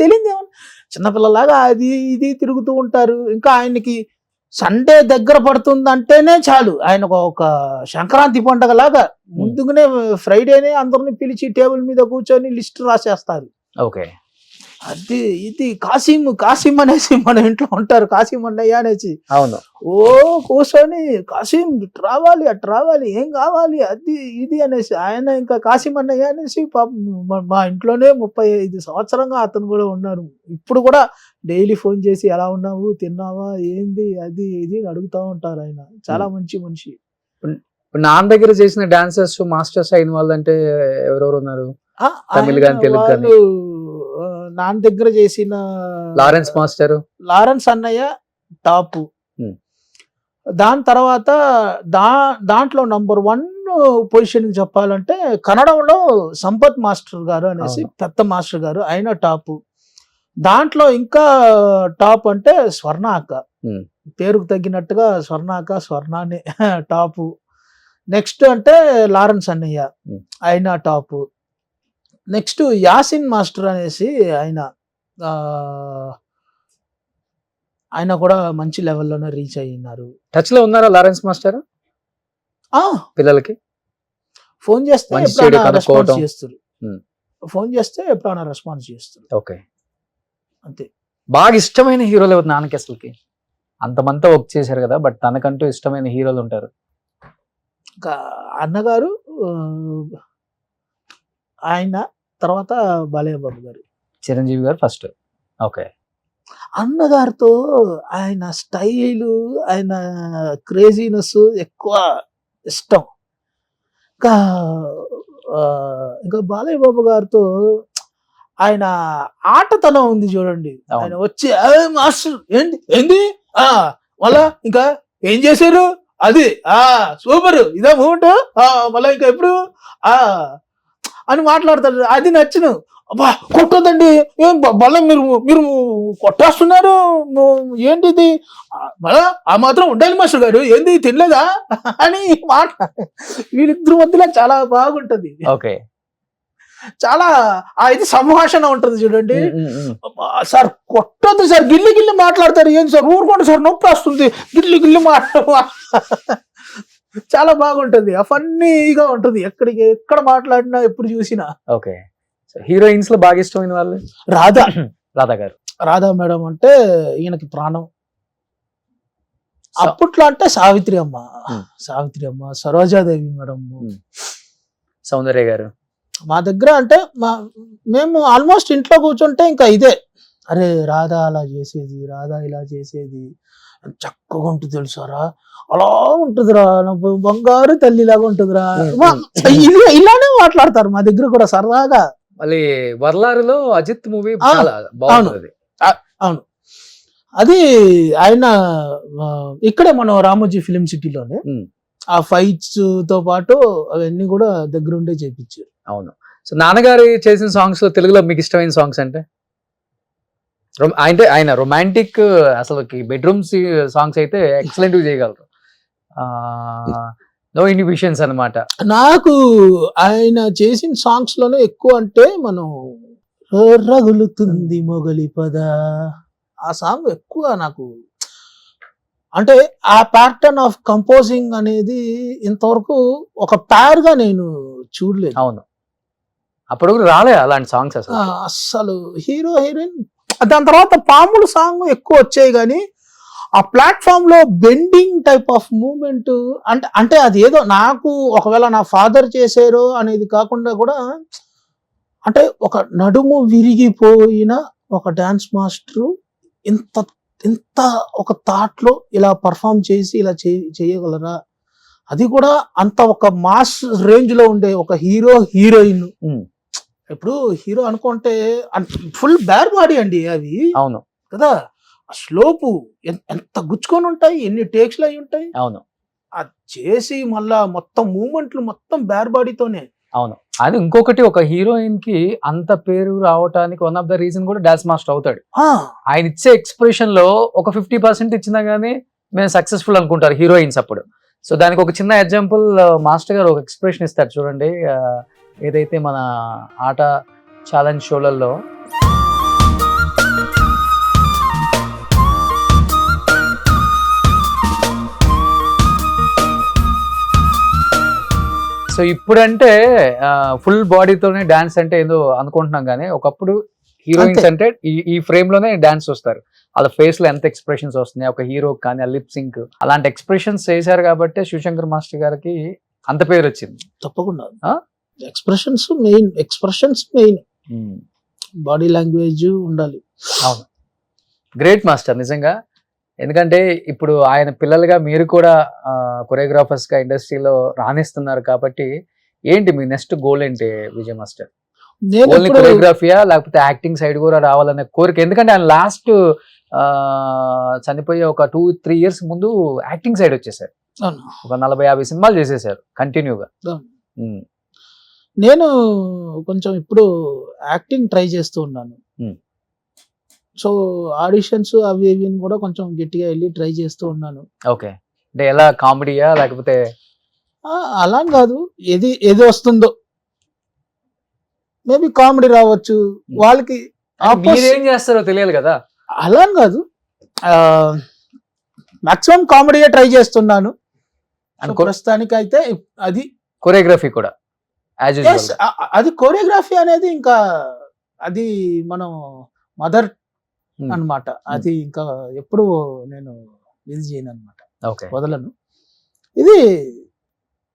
తెలియదు ఏమన్నా, చిన్నపిల్లలాగా అది ఇది తిరుగుతూ ఉంటారు. ఇంకా ఆయనకి సండే దగ్గర పడుతుందంటేనే చాలు, ఆయన ఒక సంక్రాంతి పండగ లాగా ముందుగానే ఫ్రైడేనే అందరిని పిలిచి టేబుల్ మీద కూర్చొని లిస్ట్ రాసేస్తారు. ఓకే, అది ఇది కాసిం అనేసి మన ఇంట్లో ఉంటారు, కాసిం అన్నయ్య అనేసి. అవును, ఓ కూర్చొని కాసిం రావాలి అటు రావాలి ఏం కావాలి అది ఇది అనేసి ఆయన ఇంకా కాసిం అన్నయ్య అనేసి మా ఇంట్లోనే 35 సంవత్సరంగా అతను కూడా ఉన్నారు. ఇప్పుడు కూడా డైలీ ఫోన్ చేసి ఎలా ఉన్నావు, తిన్నావా, ఏంది అది ఇది అని అడుగుతూ ఉంటారు. ఆయన చాలా మంచి మనిషి. నాన్న దగ్గర చేసిన డాన్సర్స్ మాస్టర్స్ అయిన వాళ్ళంటే ఎవరెవరు ఉన్నారు? తమిళ గాని తెలుగు గాని. నాన్న దగ్గర చేసిన లారెన్స్ అన్నయ్య టాప్. దాని తర్వాత దాంట్లో నంబర్ 1 పొజిషన్ చెప్పాలంటే కన్నడంలో సంపత్ మాస్టర్ గారు అనేసి పెద్ద మాస్టర్ గారు, ఆయన టాప్. దాంట్లో ఇంకా టాప్ అంటే స్వర్ణ అక్క, పేరుకు తగ్గినట్టుగా స్వర్ణానే టాప్. నెక్స్ట్ అంటే లారెన్స్ అన్నయ్య, ఆయన టాప్. నెక్స్ట్ యాసిన్ మాస్టర్ అనేసి ఆయన కూడా మంచి లెవెల్లోనే రీచ్ అయినారు. టచ్ లో ఉన్నారా లారెన్స్ మాస్టర్? పిల్లలకి ఫోన్ చేస్తే ఎప్పుడైనా రెస్పాన్స్ చేస్తారు. ఓకే, అంతే. బాగా ఇష్టమైన హీరోలు ఎవరు నాన్నకి అసలుకి? అంతమంతా వర్క్ చేశారు కదా, బట్ తనకంటూ ఇష్టమైన హీరోలు ఉంటారు. అన్నగారు, ఆయన తర్వాత బాలయ్య బాబు గారు, చిరంజీవి గారు ఫస్ట్. ఓకే, అన్నగారితో ఆయన స్టైలు, ఆయన క్రేజీనెస్ ఎక్కువ ఇష్టం. ఇంకా బాలయ్య బాబు గారితో ఆయన ఆటతనం ఉంది చూడండి. ఆయన వచ్చి మాస్టర్ ఏంది మళ్ళా ఇంకా ఏం చేశారు అది సూపర్ ఇదే మూమెంట్ మళ్ళా ఇంకా ఎప్పుడు అని మాట్లాడతాడు. అది నచ్చును. అబ్బా కొట్టొద్దండి, ఏం మళ్ళీ మీరు కొట్టేస్తున్నారు ఏంటిది, మళ్ళా ఆ మాత్రం ఉండాలి మాస్టర్ గారు, ఏంది తినలేదా అని మాట. వీళ్ళిద్దరి మధ్యలో చాలా బాగుంటది. ఓకే, చాలా ఇది సంభాషణ ఉంటది చూడండి. సార్ కొట్టొద్దు సార్, గిల్లి మాట్లాడతారు, ఏం సార్ ఊరుకోండి సార్ నొప్పి వస్తుంది, గిల్లి చాలా బాగుంటది. ఫన్నీగా ఉంటది, ఎక్కడ మాట్లాడినా ఎప్పుడు చూసినా. ఓకే, హీరోయిన్స్ లో బాగా ఇష్టమైన వాళ్ళు? రాధా మేడం అంటే ఈయనకి ప్రాణం. అప్పట్లో అంటే సావిత్రి అమ్మ, సరోజాదేవి మేడం, సౌందర్య గారు. మా దగ్గర అంటే మేము ఆల్మోస్ట్ ఇంట్లో కూర్చుంటే ఇంకా ఇదే, అరే రాధా అలా చేసేది, రాధా ఇలా చేసేది, చక్కగా ఉంటుంది తెలుసారా, అలా ఉంటుందిరా, బంగారు తల్లిలాగా ఉంటుందిరా, ఇలానే మాట్లాడతారు మా దగ్గర కూడా సరదాగా. మళ్ళీ వర్లారులో అజిత్ మూవీ బాగుంది. అవును, అది ఆయన ఇక్కడే మనం రామోజీ ఫిలిం సిటీలోనే ఆ ఫైట్స్ తో పాటు అవన్నీ కూడా దగ్గరుండే చేపించారు. అవును. సో నాన్నగారు చేసిన సాంగ్స్ లో తెలుగులో మీకు ఇష్టమైన సాంగ్స్ అంటే ఆయన రొమాంటిక్ అసలు బెడ్రూమ్ సాంగ్స్ అయితే ఎక్సలెంట్ గా చేయగలరు. నో ఇన్హిబిషన్స్ అన్నమాట. నాకు ఆయన చేసిన సాంగ్స్ లోనే ఎక్కువ అంటే మనం రగులుతుంది మొగలి పద, ఆ సాంగ్ ఎక్కువ నాకు అంటే ఆ ప్యాటర్న్ ఆఫ్ కంపోజింగ్ అనేది ఇంతవరకు ఒక ప్యార్ గా నేను చూడలేదు. అవును, అప్పుడు రాలే అలాంటి సాంగ్స్ అసలు హీరో హీరోయిన్. దాని తర్వాత పాములు సాంగ్ ఎక్కువ వచ్చాయి, కానీ ఆ ప్లాట్ఫామ్ లో బెండింగ్ టైప్ ఆఫ్ మూమెంట్ అంటే అది ఏదో నాకు ఒకవేళ నా ఫాదర్ చేశారో అనేది కాకుండా కూడా, అంటే ఒక నడుము విరిగిపోయిన ఒక డాన్స్ మాస్టర్ ఇంత ఒక థాట్ లో ఇలా పర్ఫామ్ చేసి ఇలా చేయగలరా, అది కూడా అంత ఒక మాస్ రేంజ్ లో ఉండే ఒక హీరో హీరోయిన్ ఇప్పుడు హీరో అనుకుంటే ఫుల్ బ్యార్ బాడీ అండి అవి అవును కదా, స్లోపు ఎంత గుచ్చుకొని ఉంటాయి, ఎన్ని టేక్స్లు అయి ఉంటాయి, అవును అది చేసి మళ్ళా మొత్తం మూమెంట్లు మొత్తం బ్యార్ బాడీతోనే. అవును. అది ఇంకొకటి, ఒక హీరోయిన్ కి అంత పేరు రావటానికి వన్ ఆఫ్ ద రీజన్ కూడా డాన్స్ మాస్టర్ అవుతాడు. ఆయన ఇచ్చే ఎక్స్ప్రెషన్ లో ఒక 50% ఇచ్చినా గానీ మేము సక్సెస్ఫుల్ అనుకుంటారు హీరోయిన్స్ అప్పుడు. సో దానికి ఒక చిన్న ఎగ్జాంపుల్ మాస్టర్ గారు ఒక ఎక్స్ప్రెషన్ ఇస్తారు చూడండి, ఏదైతే మన ఆట ఛాలెంజ్ షోలలో సో ఇప్పుడంటే ఫుల్ బాడీతోనే డాన్స్ అంటే ఏదో అనుకుంటున్నాం కానీ ఒకప్పుడు హీరోయిన్స్ అంటే ఈ ఫ్రేమ్ లోనే డాన్స్ వస్తారు, వాళ్ళ ఫేస్ లో ఎంత ఎక్స్ప్రెషన్స్ వస్తున్నాయి ఒక హీరో కానీ, ఆ లిప్ సింక్ అలాంటి ఎక్స్ప్రెషన్స్ చేశారు కాబట్టి శివశంకర్ మాస్టర్ గారికి అంత పేరు వచ్చింది. తప్పకుండా ఎక్స్ప్రెషన్స్ మెయిన్, బాడీ లాంగ్వేజ్ ఉండాలి. అవును, గ్రేట్ మాస్టర్ నిజంగా. ఎందుకంటే ఇప్పుడు ఆయన పిల్లలుగా మీరు కూడా కొరియోగ్రాఫర్స్ గా ఇండస్ట్రీలో రాణిస్తున్నారు కాబట్టి ఏంటి మీ నెక్స్ట్ గోల్ ఏంటి విజయ్ మాస్టర్? ఓన్లీ కొరియోగ్రఫీయా లేకపోతే యాక్టింగ్ సైడ్ కూడా రావాలనే కోరిక? ఎందుకంటే ఆయన లాస్ట్ చనిపోయే ఒక 2-3 years ముందు యాక్టింగ్ సైడ్ వచ్చేసారు, ఒక 40-50 సినిమాలు చేసేసారు కంటిన్యూగా. నేను కొంచెం ఇప్పుడు యాక్టింగ్ ట్రై చేస్తూ ఉన్నాను. సో ఆడిషన్స్ అవి ఇవి కూడా కొంచెం గట్టిగా వెళ్ళి ట్రై చేస్తూ ఉన్నాను. ఓకే, అంటే ఎలా, కామెడీయా లేకపోతే? అలా కాదు, ఏది వస్తుందో, మేబీ కామెడీ రావచ్చు వాళ్ళకి. ఏం చేస్తారో తెలియాలి కదా. అలా కాదు, మాక్సిమం కామెడీయే ట్రై చేస్తున్నాను ప్రస్తుతానికి అయితే. అది కొరియోగ్రఫీ కూడా అది కొరియోగ్రఫీ అనేది ఇంకా అది మనం మదర్ అన్నమాట. అది ఇంకా ఎప్పుడు నేను ఇది చేయను అనమాట, వదలను ఇది.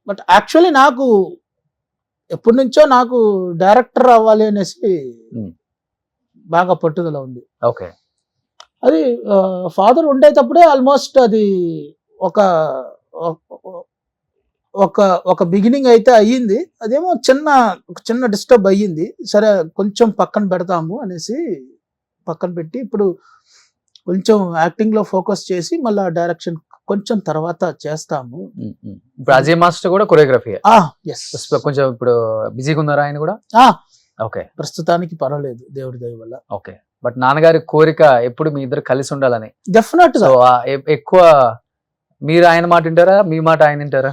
బట్ యాక్చువల్లీ నాకు ఎప్పటి నుంచో నాకు డైరెక్టర్ అవ్వాలి అనేసి బాగా పట్టుదల ఉంది. ఓకే, అది ఫాదర్ ఉండేటప్పుడే ఆల్మోస్ట్ అది ఒక ఒక ఒక బిగినింగ్ అయితే అయ్యింది. అదేమో చిన్న డిస్టర్బ్ అయ్యింది. సరే కొంచెం పక్కన పెడతాము అనేసి పక్కన పెట్టి ఇప్పుడు కొంచెం యాక్టింగ్ లో ఫోకస్ చేసి మళ్ళీ డైరెక్షన్ కొంచెం తర్వాత చేస్తాము. ఇప్పుడు అజయ్ మాస్టర్ కూడా కొరియోగ్రఫీ ఎస్ కొంచెం ఇప్పుడు బిజీగా ఉన్నారా ఆయన కూడా? ఓకే, ప్రస్తుతానికి పర్వాలేదు దేవుడి దయ వల్ల. ఓకే, బట్ నాన్నగారి కోరిక ఎప్పుడు మీ ఇద్దరు కలిసి ఉండాలని. డెఫినెట్ గా ఎక్కువ మీరు ఆయన మాట వింటారా, మీ మాట ఆయన వింటారా?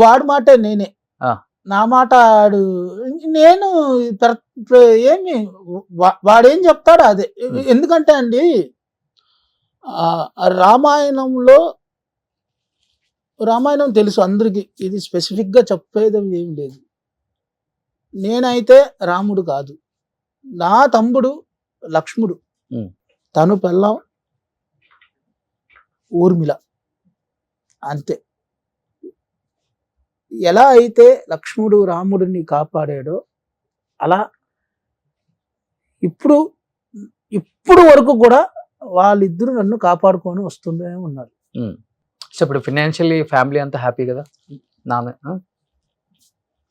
వాడి మాట నేనే, నా మాట ఆడు. నేను ఏమి వాడేం చెప్తాడు అదే. ఎందుకంటే అండి రామాయణం తెలుసు అందరికి, ఇది స్పెసిఫిక్ గా చెప్పేది ఏం లేదు. నేనైతే రాముడు కాదు, నా తమ్ముడు లక్ష్ముడు, తను పెళ్ళాం ఊర్మిళ, అంతే. ఎలా అయితే లక్ష్ముడు రాముడిని కాపాడాడో అలా ఇప్పుడు వరకు కూడా వాళ్ళిద్దరూ నన్ను కాపాడుకొని వస్తూనే ఉన్నారు. సో ఇప్పుడు ఫినాన్షియల్లీ ఫ్యామిలీ అంతా హ్యాపీ కదా నాన్న?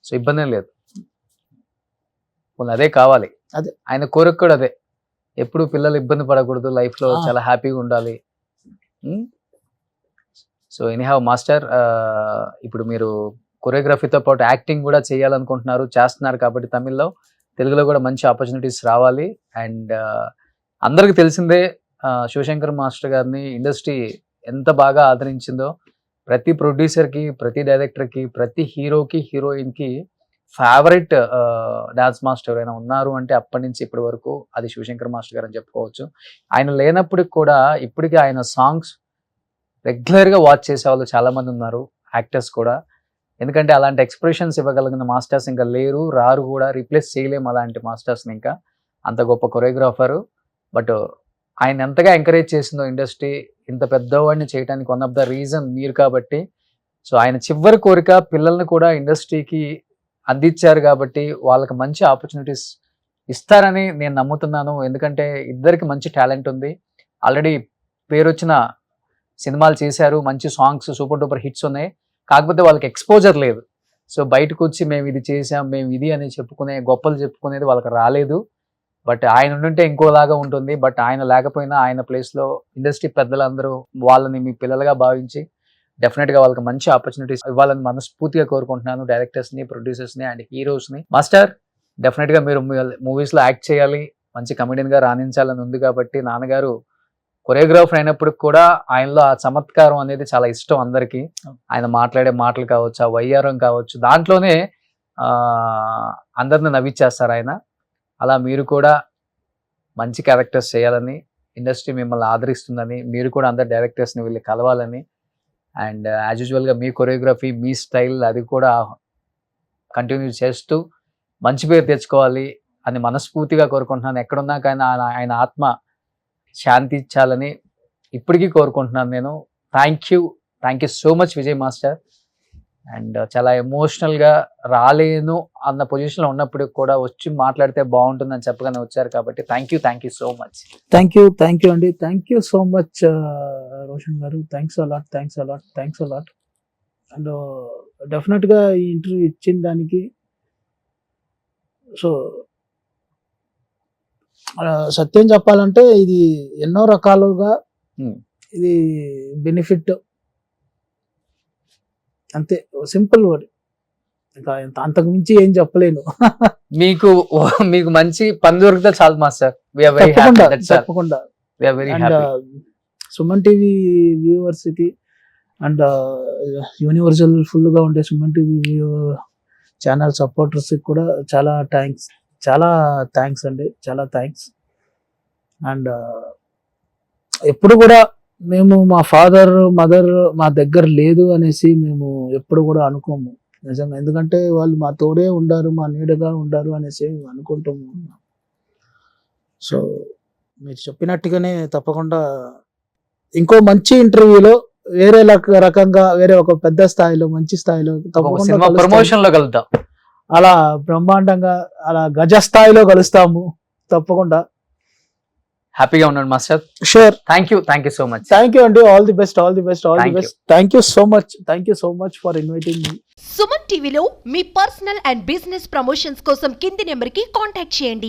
సో ఇబ్బంది ఏం లేదు, అదే కావాలి. అదే ఆయన కోరిక కూడా అదే, ఎప్పుడు పిల్లలు ఇబ్బంది పడకూడదు, లైఫ్ లో చాలా హ్యాపీగా ఉండాలి. సో ఎనీహౌ మాస్టర్, ఇప్పుడు మీరు కొరియోగ్రఫీతో పాటు యాక్టింగ్ కూడా చేయాలనుకుంటున్నారు, చేస్తున్నారు కాబట్టి తమిళ్లో, తెలుగులో కూడా మంచి ఆపర్చునిటీస్ రావాలి. అండ్ అందరికి తెలిసిందే శివశంకర్ మాస్టర్ గారిని ఇండస్ట్రీ ఎంత బాగా ఆదరించిందో. ప్రతి ప్రొడ్యూసర్కి, ప్రతి డైరెక్టర్కి, ప్రతి హీరోకి, హీరోయిన్కి ఫేవరెట్ డాన్స్ మాస్టర్ ఎవరైనా ఉన్నారు అంటే అప్పటి నుంచి ఇప్పటి వరకు అది శివశంకర్ మాస్టర్ గారు అని చెప్పుకోవచ్చు. ఆయన లేనప్పటికి కూడా ఇప్పటికీ ఆయన సాంగ్స్ రెగ్యులర్గా వాచ్ చేసే వాళ్ళు చాలామంది ఉన్నారు, యాక్టర్స్ కూడా. ఎందుకంటే అలాంటి ఎక్స్ప్రెషన్స్ ఇవ్వగలిగిన మాస్టర్స్ ఇంకా లేరు, రారు కూడా, రీప్లేస్ చేయలేము అలాంటి మాస్టర్స్ని. ఇంకా అంత గొప్ప కొరియోగ్రాఫరు. బట్ ఆయన ఎంతగా ఎంకరేజ్ చేసిందో ఇండస్ట్రీ ఇంత పెద్దవాడిని చేయడానికి వన్ ఆఫ్ ద రీజన్ మీరు కాబట్టి. సో ఆయన చివరి కోరిక పిల్లల్ని కూడా ఇండస్ట్రీకి అందించారు కాబట్టి వాళ్ళకి మంచి ఆపర్చునిటీస్ ఇస్తారని నేను నమ్ముతున్నాను. ఎందుకంటే ఇద్దరికి మంచి టాలెంట్ ఉంది, ఆల్రెడీ పేరు వచ్చిన సినిమాలు చేశారు, మంచి సాంగ్స్ సూపర్ డూపర్ హిట్స్ ఉన్నాయి. కాకపోతే వాళ్ళకి ఎక్స్పోజర్ లేదు. సో బయటకు వచ్చి మేము ఇది చేసాం, మేము ఇది అని చెప్పుకునే గొప్పలు చెప్పుకునేది వాళ్ళకి రాలేదు. బట్ ఆయన ఉండుంటే ఇంకోలాగా ఉంటుంది. బట్ ఆయన లేకపోయినా ఆయన ప్లేస్లో ఇండస్ట్రీ పెద్దలందరూ వాళ్ళని మీ పిల్లలుగా భావించి డెఫినెట్గా వాళ్ళకి మంచి ఆపర్చునిటీస్ ఇవ్వాలని మనస్ఫూర్తిగా కోరుకుంటున్నాను. డైరెక్టర్స్ని, ప్రొడ్యూసర్స్ని అండ్ హీరోస్ని. మాస్టర్, డెఫినెట్గా మీరు మూవీస్లో యాక్ట్ చేయాలి, మంచి కమెడియన్గా రాణించాలని ఉంది. కాబట్టి నాన్నగారు కొరియోగ్రాఫర్ అయినప్పటికి కూడా ఆయనలో ఆ చమత్కారం అనేది చాలా ఇష్టం అందరికీ. ఆయన మాట్లాడే మాటలు కావచ్చు, ఆ వయ్యారం కావచ్చు, దాంట్లోనే అందరిని నవ్విచ్చేస్తారు ఆయన. అలా మీరు కూడా మంచి క్యారెక్టర్స్ చేయాలని, ఇండస్ట్రీ మిమ్మల్ని ఆదరిస్తుందని, మీరు కూడా అందరు డైరెక్టర్స్ని వెళ్ళి కలవాలని, అండ్ యాజ్ యూజువల్గా మీ కొరియోగ్రఫీ, మీ స్టైల్ అది కూడా కంటిన్యూ చేస్తూ మంచి పేరు తెచ్చుకోవాలి అని మనస్ఫూర్తిగా కోరుకుంటున్నాను. ఎక్కడున్నా కానీ ఆయన ఆత్మ శాంతి ఇచ్చాలని ఇప్పటికీ కోరుకుంటున్నాను నేను. Thank you so much Vijay master. And చాలా ఎమోషనల్గా రాలేను అన్న పొజిషన్లో ఉన్నప్పుడు కూడా వచ్చి మాట్లాడితే బాగుంటుందని చెప్పగానే వచ్చారు. కాబట్టి thank you so much. Thank you అండి. Thank you so much Roshan గారు. Thanks allot. అండ్ డెఫినెట్గా ఈ ఇంటర్వ్యూ ఇచ్చిన దానికి సో సత్యం చెప్పాలంటే ఇది ఎన్నో రకాలుగా ఇది బెనిఫిట్, అంతే, సింపుల్ వర్డ్. ఇంకా అంతకు మించి ఏం చెప్పలేను. మీకు మంచి పని దొరికితే చాలు మాస్టర్. తప్పకుండా. అండ్ సుమన్ టీవీ వ్యూవర్స్ కి అండ్ యూనివర్సల్ ఫుల్ గా ఉండే సుమన్ టీవీ ఛానల్ సపోర్టర్స్ కి కూడా చాలా థ్యాంక్స్ అండి. చాలా థ్యాంక్స్. అండ్ ఎప్పుడు కూడా మేము మా ఫాదర్ మదర్ మా దగ్గర లేదు అనేసి మేము ఎప్పుడు కూడా అనుకోము నిజంగా. ఎందుకంటే వాళ్ళు మా తోడే ఉండారు, మా నీడగా ఉండారు అనేసి అనుకుంటూ ఉన్నాం. సో మీరు చెప్పినట్టుగానే తప్పకుండా ఇంకో మంచి ఇంటర్వ్యూలో వేరే రకంగా వేరే ఒక పెద్ద స్థాయిలో మంచి స్థాయిలో తప్పకుండా ప్రమోషన్ లో కలుద్దాం. అలా బ్రహ్మాండంగా అలా గజ స్థాయిలో కలుస్తాము తప్పకుండా. హ్యాపీగా ఉన్నాడు master. Sure. Thank you so much. Thank you అండి. All the best. Thank you so much for inviting me. Suman టీవీలో మీ పర్సనల్ అండ్ బిజినెస్ ప్రమోషన్స్ కోసం కింది నెంబర్కి కాంటాక్ట్ చేయండి.